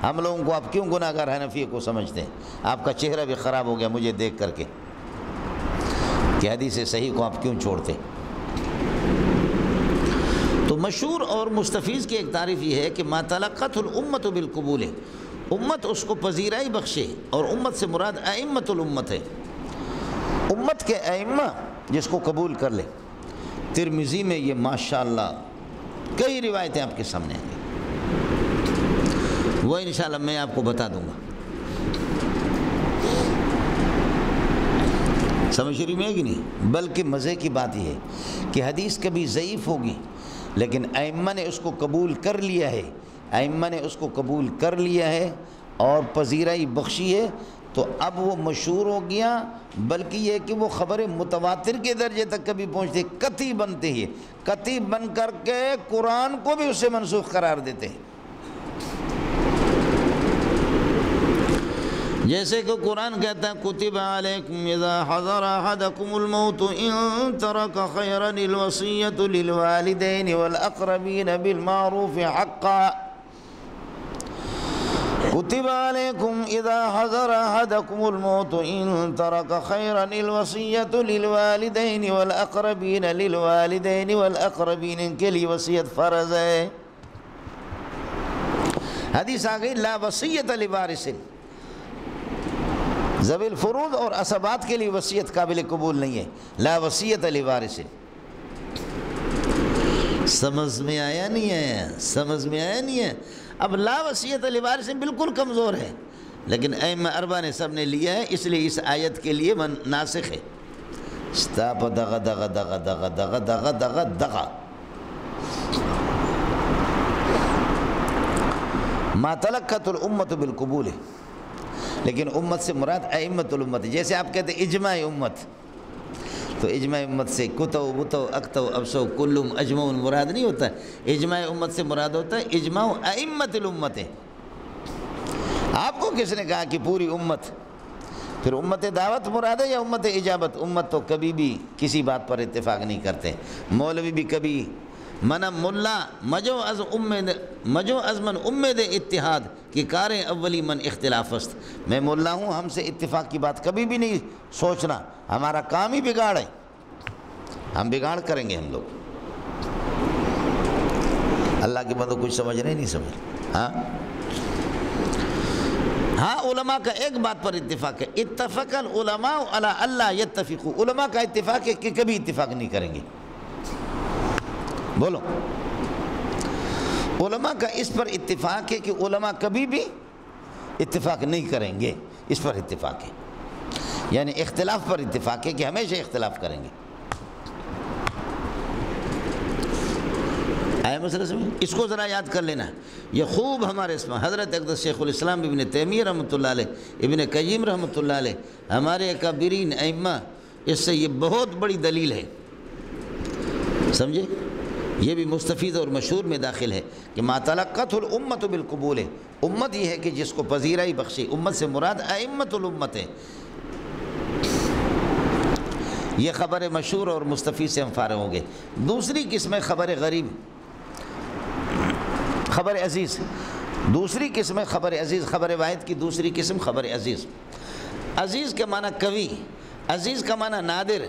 A: ہم لوگوں کو آپ کیوں گناہگار حنفی کو سمجھتے ہیں؟ آپ کا چہرہ بھی خراب ہو گیا مجھے دیکھ کر کے کہ حدیث صحیح کو آپ کیوں چھوڑتے؟ تو مشہور اور مستفیض کی ایک تعریف یہ ہے کہ ما تلقت الامت بالقبول، امت اس کو پذیرائی بخشے، اور امت سے مراد ائمۃ الامت ہے، امت کے ائمہ جس کو قبول کر لے۔ ترمذی میں یہ ماشاءاللہ کئی روایتیں آپ کے سامنے آئیں گی، وہ انشاءاللہ میں آپ کو بتا دوں گا۔ سمجھ رہی میں کہ نہیں؟ بلکہ مزے کی بات یہ ہے کہ حدیث کبھی ضعیف ہوگی لیکن ائمہ نے اس کو قبول کر لیا ہے، ائمہ نے اس کو قبول کر لیا ہے اور پذیرائی بخشی ہے، تو اب وہ مشہور ہو گیا، بلکہ یہ کہ وہ خبر متواتر کے درجے تک کبھی پہنچتے، قطعی بنتے ہی، قطعی بن کر کے قرآن کو بھی اس سے منسوخ قرار دیتے ہیں۔ جیسے کہ قرآن کہتا ہے کتب علیکم اذا حضر احدکم الموت ان ترک خیرا الوصیۃ للوالدین والاقربین بالمعروف حقا، کتب علیکم اذا حضر احدکم الموت ان ترک خیرا الوصیۃ للوالدین والاقربین، للوالدین والاقربین ان کے لیے وصیت فرض ہے۔ حدیث آ گئی لا وصیۃ لوارث، ذوی الفروض اور عصبات کے لیے وصیت قابل قبول نہیں ہے، لا وصیۃ لوارث۔ سمجھ میں آیا نہیں ہے؟ سمجھ میں آیا نہیں ہے؟ اب لا وصیۃ لوارث بالکل کمزور ہے، لیکن ائمہ اربعہ نے سب نے لیا ہے، اس لیے اس آیت کے لیے ناسخ ہے۔ استاپ دغ دغ دغ دغ دغ دغ دغ دغ، ما تلقت الامت بالقبول، لیکن امت سے مراد ائمۃ الامت۔ جیسے آپ کہتے ہیں اجماع امت، تو اجماع امت سے کتو بتو اکتو ابسو کلم اجمع مراد نہیں ہوتا ہے، اجماع امت سے مراد ہوتا ہے اجماع ائمۃ الامت۔ آپ کو کس نے کہا کہ پوری امت؟ پھر امت دعوت مراد ہے یا امت اجابت؟ امت تو کبھی بھی کسی بات پر اتفاق نہیں کرتے، مولوی بھی کبھی منم ملا مجو از من امید اتحاد کہ کاریں اولی من اختلاف است، میں ملا ہوں، ہم سے اتفاق کی بات کبھی بھی نہیں سوچنا، ہمارا کام ہی بگاڑ ہے، ہم بگاڑ کریں گے ہم لوگ۔ اللہ کے بندوں کچھ سمجھ رہے نہیں سمجھ؟ ہاں علماء کا ایک بات پر اتفاق ہے، اتفق العلماء علی اللہ یتفقوا، علماء کا اتفاق ہے کہ کبھی اتفاق نہیں کریں گے۔ بولو، علماء کا اس پر اتفاق ہے کہ علماء کبھی بھی اتفاق نہیں کریں گے، اس پر اتفاق ہے، یعنی اختلاف پر اتفاق ہے کہ ہمیشہ اختلاف کریں گے۔ آئے مسئلہ سمجھ؟ اس کو ذرا یاد کر لینا، یہ خوب ہمارے اس میں حضرت اقدس شیخ الاسلام ابن تیمیہ رحمۃ اللہ علیہ، ابن قیم رحمۃ اللہ علیہ، ہمارے اکابرین ائمہ، اس سے یہ بہت بڑی دلیل ہے، سمجھے؟ یہ بھی مستفیض اور مشہور میں داخل ہے کہ ما تلقت الامت بالقبول، امت یہ ہے کہ جس کو پذیرائی بخشی، امت سے مراد ائمۃ الامت ہے۔ یہ خبر مشہور اور مستفیض سے ہم فارغ ہوں گے۔ دوسری قسم ہے خبر غریب، خبر عزیز، دوسری قسم ہے خبر عزیز، خبر واحد کی دوسری قسم خبر عزیز۔ عزیز کا معنی قوی، عزیز کا معنی نادر،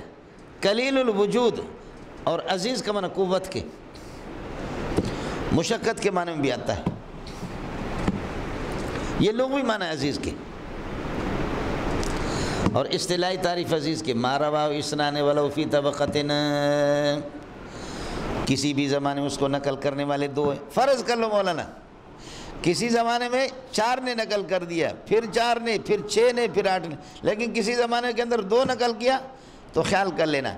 A: قلیل الوجود، اور عزیز کا معنی قوت کے، مشقت کے معنی میں بھی آتا ہے، یہ لوگ بھی معنی عزیز کے۔ اور اصطلاحی تعریف عزیز کے ما رواہ اسنان ولو فی طبقتن، کسی بھی زمانے میں اس کو نقل کرنے والے دو ہیں۔ فرض کر لو مولانا کسی زمانے میں 4 نے نقل کر دیا، پھر 4 نے، پھر 6 نے، پھر 8 نے، لیکن کسی زمانے کے اندر 2 نقل کیا تو خیال کر لینا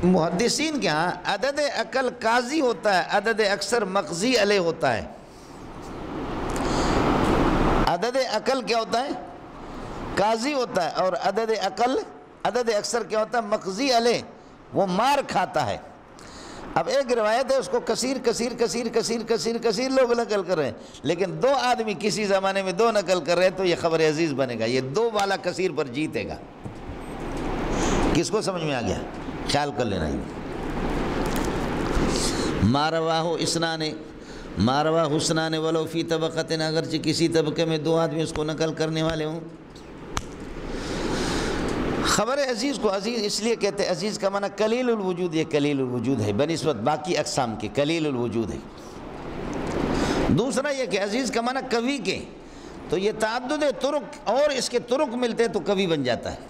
A: محدثین کے ہاں عدد اقل قاضی ہوتا ہے، عدد اکثر مقضی علیہ ہوتا ہے۔ عدد اقل کیا ہوتا ہے؟ قاضی ہوتا ہے، اور عدد اکثر کیا ہوتا ہے؟ مقضی علیہ، وہ مار کھاتا ہے۔ اب ایک روایت ہے اس کو کثیر لوگ نقل کر رہے ہیں، لیکن 2 آدمی کسی زمانے میں 2 نقل کر رہے ہیں تو یہ خبر عزیز بنے گا، یہ 2 والا کثیر پر جیتے گا۔ کس کو سمجھ میں آ گیا؟ خیال کر لینا۔ ما رواہ اسنان، ما رواہ اسنان ولو فی طبقتن، اگرچہ کسی طبقے میں 2 آدمی اس کو نقل کرنے والے ہوں۔ خبر عزیز کو عزیز اس لیے کہتے ہیں، عزیز کا معنی قلیل الوجود، یہ قلیل الوجود ہے بنسبت باقی اقسام کے، قلیل الوجود ہے۔ دوسرا یہ کہ عزیز کا معنی قوی کے، تو یہ تعدد طرق اور اس کے طرق ملتے تو قوی بن جاتا ہے۔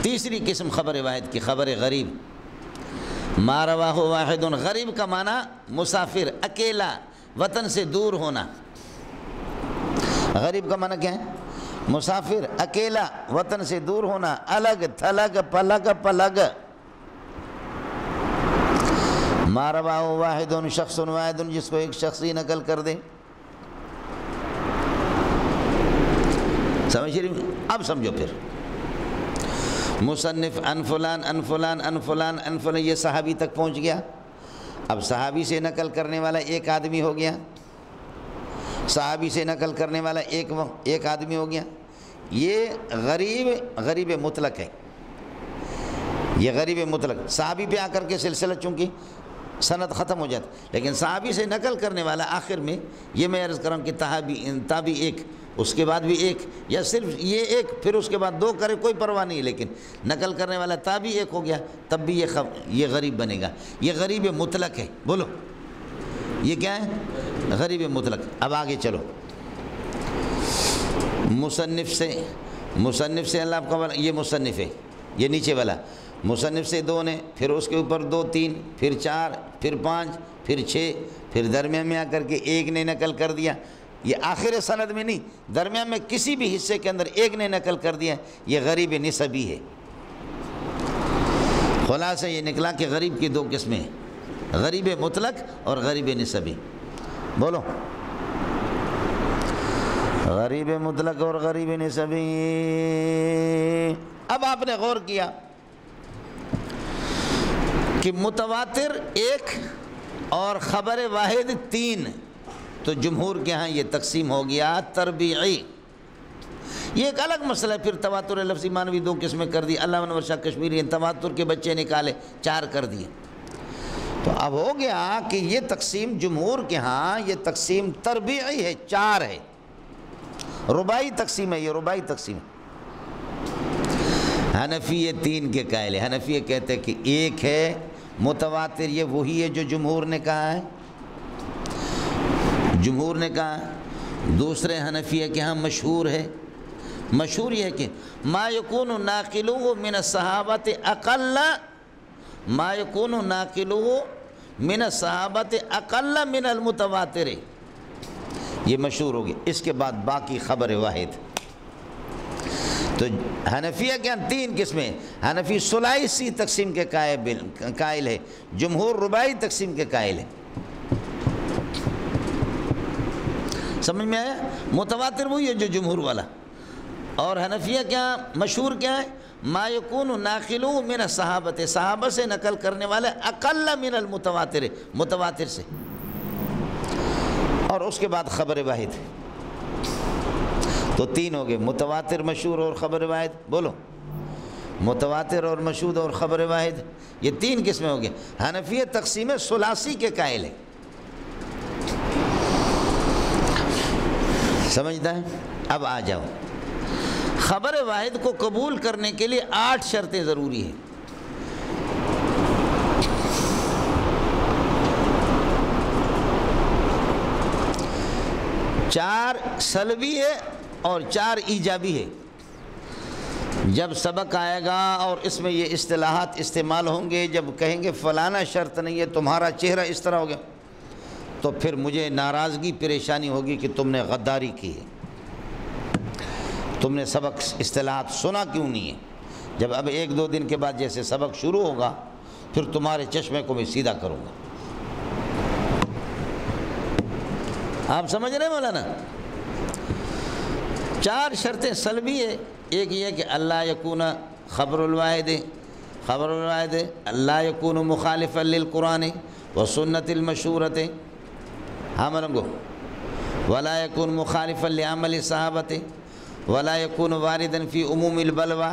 A: تیسری قسم خبر واحد کی، خبر غریب۔ ما رواہ واحد، غریب کا معنی مسافر، اکیلا، وطن سے دور ہونا۔ غریب کا معنی کیا ہے؟ مسافر، اکیلا، وطن سے دور ہونا، الگ تھلگ پلگ۔ ما رواہ واحد، شخص واحد، جس کو ایک شخص ہی نقل کر دے۔ سمجھ رہی ہوں؟ اب سمجھو پھر مصنف ان فلان یہ صحابی تک پہنچ گیا۔ اب صحابی سے نقل کرنے والا ایک آدمی ہو گیا، صحابی سے نقل کرنے والا ایک آدمی ہو گیا۔ یہ غریب مطلق ہے، یہ غریب مطلق۔ صحابی پہ آ کر کے سلسلہ چونکہ سند ختم ہو جاتا، لیکن صحابی سے نقل کرنے والا آخر میں، یہ میں عرض کروں کہ تابعی ایک، اس کے بعد بھی ایک، یا صرف یہ ایک پھر اس کے بعد 2 کرے کوئی پرواہ نہیں، لیکن نقل کرنے والا تابعی ایک ہو گیا تب بھی یہ غریب بنے گا۔ یہ غریب مطلق ہے۔ بولو یہ کیا ہے؟ غریب مطلق۔ اب آگے چلو، مصنف سے اللہ آپ کا، یہ مصنف ہے، یہ نیچے والا مصنف سے 2 نے، پھر اس کے اوپر 2 3، پھر 4، پھر 5، پھر 6، پھر درمیان میں آ کر کے ایک نے نقل کر دیا۔ یہ آخر سند میں نہیں، درمیان میں کسی بھی حصے کے اندر ایک نے نقل کر دیا، یہ غریب نسبی ہے۔ خلاصہ یہ نکلا کہ غریب کی 2 قسمیں ہیں، غریب مطلق اور غریب نسبی۔ بولو، غریب مطلق اور غریب نسبی۔ اب آپ نے غور کیا کہ متواتر 1 اور خبر واحد 3، تو جمہور کے ہاں یہ تقسیم ہو گیا تربیعی۔ یہ ایک الگ مسئلہ ہے، پھر تواتر لفظی معنوی 2 قسمیں کر دی۔ علامہ انور شاہ کشمیری تواتر کے بچے نکالے 4 کر دیے۔ تو اب ہو گیا کہ یہ تقسیم جمہور کے ہاں یہ تقسیم تربیعی ہے، 4 ہے، رباعی تقسیم ہے، یہ رباعی تقسیم ہے۔ حنفی 3 کے قائل ہے، حنفی کہتے ہیں کہ 1 ہے متواتر، یہ وہی ہے جو جمہور نے کہا ہے، جمہور نے کہا۔ دوسرے حنفیہ کے ہاں مشہور ہے، مشہور یہ ہے کہ ما یکون ناقلوہ من الصحابۃ اقل، ما یکون ناقلوہ من الصحابۃ اقل من المتواتر، یہ مشہور ہوگی۔ اس کے بعد باقی خبر واحد۔ تو حنفیہ کے ہاں 3 قسمیں، حنفی ثلاثی تقسیم کے قائل ہے، جمہور رباعی تقسیم کے قائل ہے۔ سمجھ میں آیا؟ متواتر وہی ہے جو جمہور والا، اور حنفیہ کیا مشہور کیا ہے؟ ما یکون ناقلو من الصحابۃ، صحابہ سے نقل کرنے والے اقل من المتواتر، متواتر سے، اور اس کے بعد خبر واحد۔ تو 3 ہو گئے، متواتر، مشہور اور خبر واحد۔ بولو، متواتر اور مشہور اور خبر واحد، یہ 3 قسمیں ہو گئے۔ حنفیہ تقسیم ثلاثی کے قائل ہے، سمجھتا ہے؟ اب آ جاؤ، خبر واحد کو قبول کرنے کے لیے 8 شرطیں ضروری ہیں۔ 4 سلبی ہے اور 4 ایجابی ہے۔ جب سبق آئے گا اور اس میں یہ اصطلاحات استعمال ہوں گے، جب کہیں گے فلانا شرط نہیں ہے، تمہارا چہرہ اس طرح ہو گیا، تو پھر مجھے ناراضگی پریشانی ہوگی کہ تم نے غداری کی ہے، تم نے سبق اصطلاحات سنا کیوں نہیں ہے۔ جب اب 1-2 دن کے بعد جیسے سبق شروع ہوگا، پھر تمہارے چشمے کو میں سیدھا کروں گا۔ آپ سمجھ رہے ہیں مولانا؟ 4 شرطیں سلبی ہے۔ ایک یہ کہ اللہ یکون خبر الواحد اللہ یکون مخالفا للقرآن و سنت المشورت، ہاں ملنگو، ولا یکون مخالفا لعمل صحابت ولا یکون واردا فی عموم البلوى۔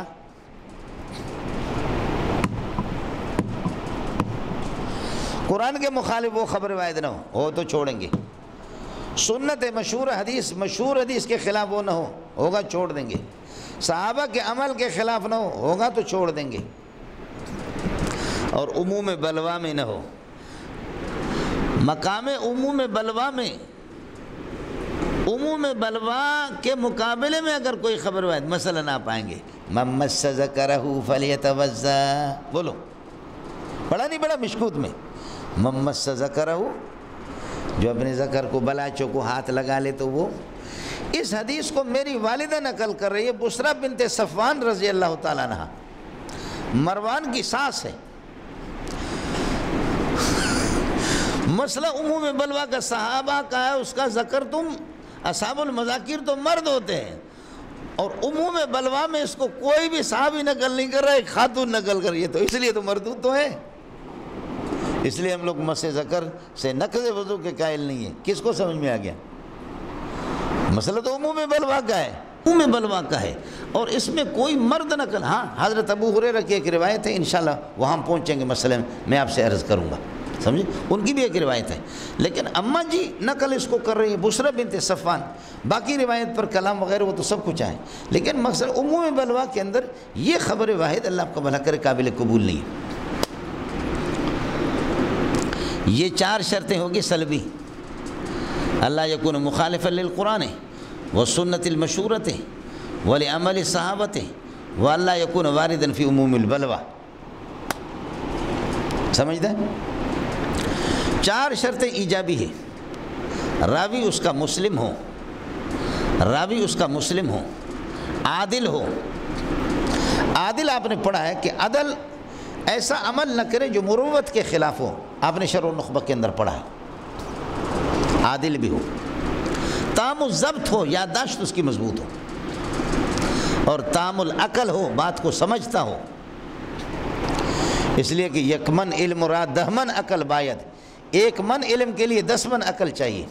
A: قرآن کے مخالف وہ خبر واحد نہ ہو تو چھوڑیں گے، سنت مشہور حدیث کے خلاف وہ نہ ہوگا چھوڑ دیں گے، صحابہ کے عمل کے خلاف نہ ہوگا تو چھوڑ دیں گے، اور عموم بلوا میں نہ ہو۔ مقام عموم بلوا کے مقابلے میں اگر کوئی خبر واحد مثلا نہ پائیں گے، من مس ذکرہ فلیتوضا، بولو پڑھا نہیں پڑھا مشکوت میں، من مس ذکرہ، جو اپنے ذکر کو بلاچوں کو ہاتھ لگا لے تو وہ۔ اس حدیث کو میری والدہ نقل کر رہی ہے، بسرا بنت صفوان رضی اللہ تعالیٰ عنہ، مروان کی ساس ہے۔ مسئلہ عموم بلوا کا صحابہ کا ہے، اس کا ذکر تم اصحاب المذاکر تو مرد ہوتے ہیں، اور عموم بلوا میں اس کو کوئی بھی صحابی نقل نہیں کر رہا ہے، ایک خاتون نقل کر رہی ہے، تو اس لیے تو مردود تو ہے۔ اس لیے ہم لوگ مس ذکر سے نقض وضو کے قائل نہیں ہیں۔ کس کو سمجھ میں آ گیا؟ مسئلہ تو عموم بلوا کا ہے، اور اس میں کوئی مرد نقل، ہاں حضرت ابو ہریرہ کی ایک روایت ہے، انشاءاللہ وہاں پہنچیں گے مسئلے میں آپ سے عرض کروں گا، سمجھے، ان کی بھی ایک روایت ہے، لیکن اماں جی نقل اس کو کر رہی ہے بسرا بنت صفوان، باقی روایت پر کلام وغیرہ وہ تو سب کچھ ہے، لیکن مقصد عموم بلوا کے اندر یہ خبر واحد اللہ آپ کا بھلا کرے قابل قبول نہیں ہے۔ یہ 4 شرطیں ہوگی سلبی، اللہ یکون مخالفا للقرآن والسنت المشورت ولعمل الصحابت واللہ یکون واردا فی عموم البلوى۔ سمجھتا ہے؟ 4 شرطیں ایجابی ہے، راوی اس کا مسلم ہو، عادل ہو۔ عادل آپ نے پڑھا ہے کہ عدل ایسا عمل نہ کرے جو مروت کے خلاف ہو، آپ نے شرح النخبہ کے اندر پڑھا ہے، عادل بھی ہو، تام الضبط ہو، یادداشت اس کی مضبوط ہو، اور تام العقل ہو، بات کو سمجھتا ہو، اس لیے کہ یک من علم مراد 10 من عقل باید، 1 من علم کے لیے 10 من عقل چاہیے۔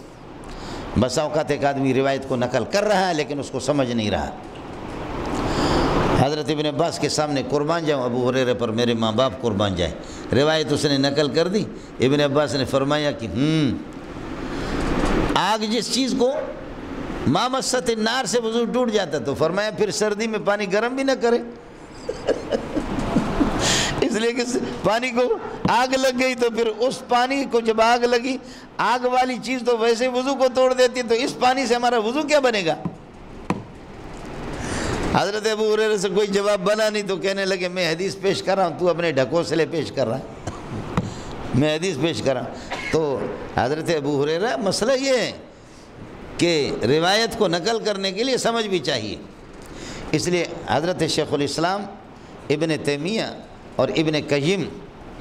A: بسا اوقات ایک آدمی روایت کو نقل کر رہا ہے لیکن اس کو سمجھ نہیں رہا۔ حضرت ابن عباس کے سامنے قربان جاؤں، ابو ہریرہ پر میرے ماں باپ قربان جائیں، روایت اس نے نقل کر دی، ابن عباس نے فرمایا کہ آگ جس چیز کو مامست النار سے وضو ٹوٹ جاتا، تو فرمایا پھر سردی میں پانی گرم بھی نہ کرے، اس لیے کہ پانی کو آگ لگ گئی تو پھر اس پانی کو جب آگ لگی، آگ والی چیز تو ویسے وضو کو توڑ دیتی، تو اس پانی سے ہمارا وضو کیا بنے گا؟ حضرت ابو ہریرہ سے کوئی جواب بنا نہیں، تو کہنے لگے میں حدیث پیش کر رہا ہوں، تو اپنے ڈھکوسلے پیش کر رہا ہے، میں حدیث پیش کر رہا ہوں۔ تو حضرت ابو ہریرہ مسئلہ یہ ہے کہ روایت کو نقل کرنے کے لیے سمجھ بھی چاہیے، اس لیے حضرت شیخ الاسلام ابن تیمیہ اور ابن قیم،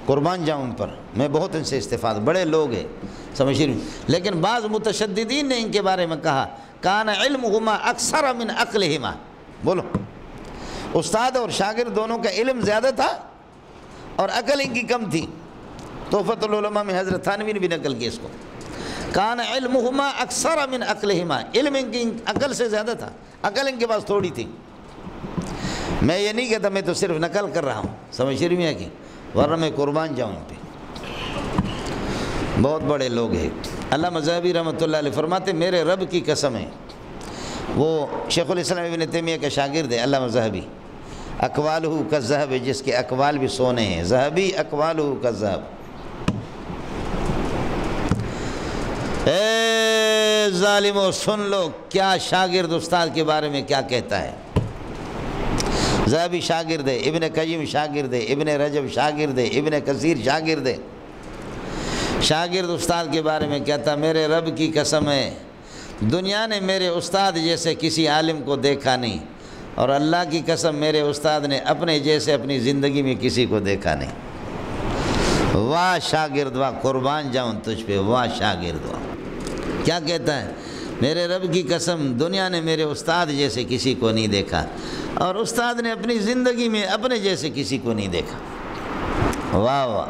A: قربان جاؤں ان پر، میں بہت ان سے استفادہ، بڑے لوگ ہیں سمجھ رہے، لیکن بعض متشددین نے ان کے بارے میں کہا کان علمہما اکثر من عقلہما، بولو، استاد اور شاگرد دونوں کا علم زیادہ تھا اور عقل ان کی کم تھی۔ تحفۃ العلماء میں حضرت تھانوی نے بھی نقل کیا اس کو، کان علمہما اکثر من عقلہما، علم ان کی عقل سے زیادہ تھا، عقل ان کے پاس تھوڑی تھی۔ میں یہ نہیں کہتا، میں تو صرف نقل کر رہا ہوں، سمجھ رہی ہیں کہ ورنہ میں قربان جاؤں ان پہ، بہت بڑے لوگ ہیں۔ علامہ ذہبی رحمۃ اللہ علیہ فرماتے میرے رب کی قسم ہے، وہ شیخ الاسلام ابن تیمیہ کا شاگرد ہے علامہ ذہبی، اقوالہ کالذہب، جس کے اقوال بھی سونے ہیں، ذہبی اقوالہ کالذہب۔ اے ظالمو سن لو کیا شاگرد استاد کے بارے میں کیا کہتا ہے۔ ذہبی شاگرد ہے، ابن قیم شاگرد ہے، ابن رجب شاگرد ہے، ابن کثیر شاگرد ہے۔ شاگرد استاد کے بارے میں کہتا میرے رب کی قسم ہے دنیا نے میرے استاد جیسے کسی عالم کو دیکھا نہیں، اور اللہ کی قسم میرے استاد نے اپنے جیسے اپنی زندگی میں کسی کو دیکھا نہیں۔ واہ شاگرد واہ، قربان جاؤں تجھ پہ، واہ شاگرد واہ۔ کیا کہتا ہے؟ میرے رب کی قسم دنیا نے میرے استاد جیسے کسی کو نہیں دیکھا، اور استاد نے اپنی زندگی میں اپنے جیسے کسی کو نہیں دیکھا۔ واہ واہ۔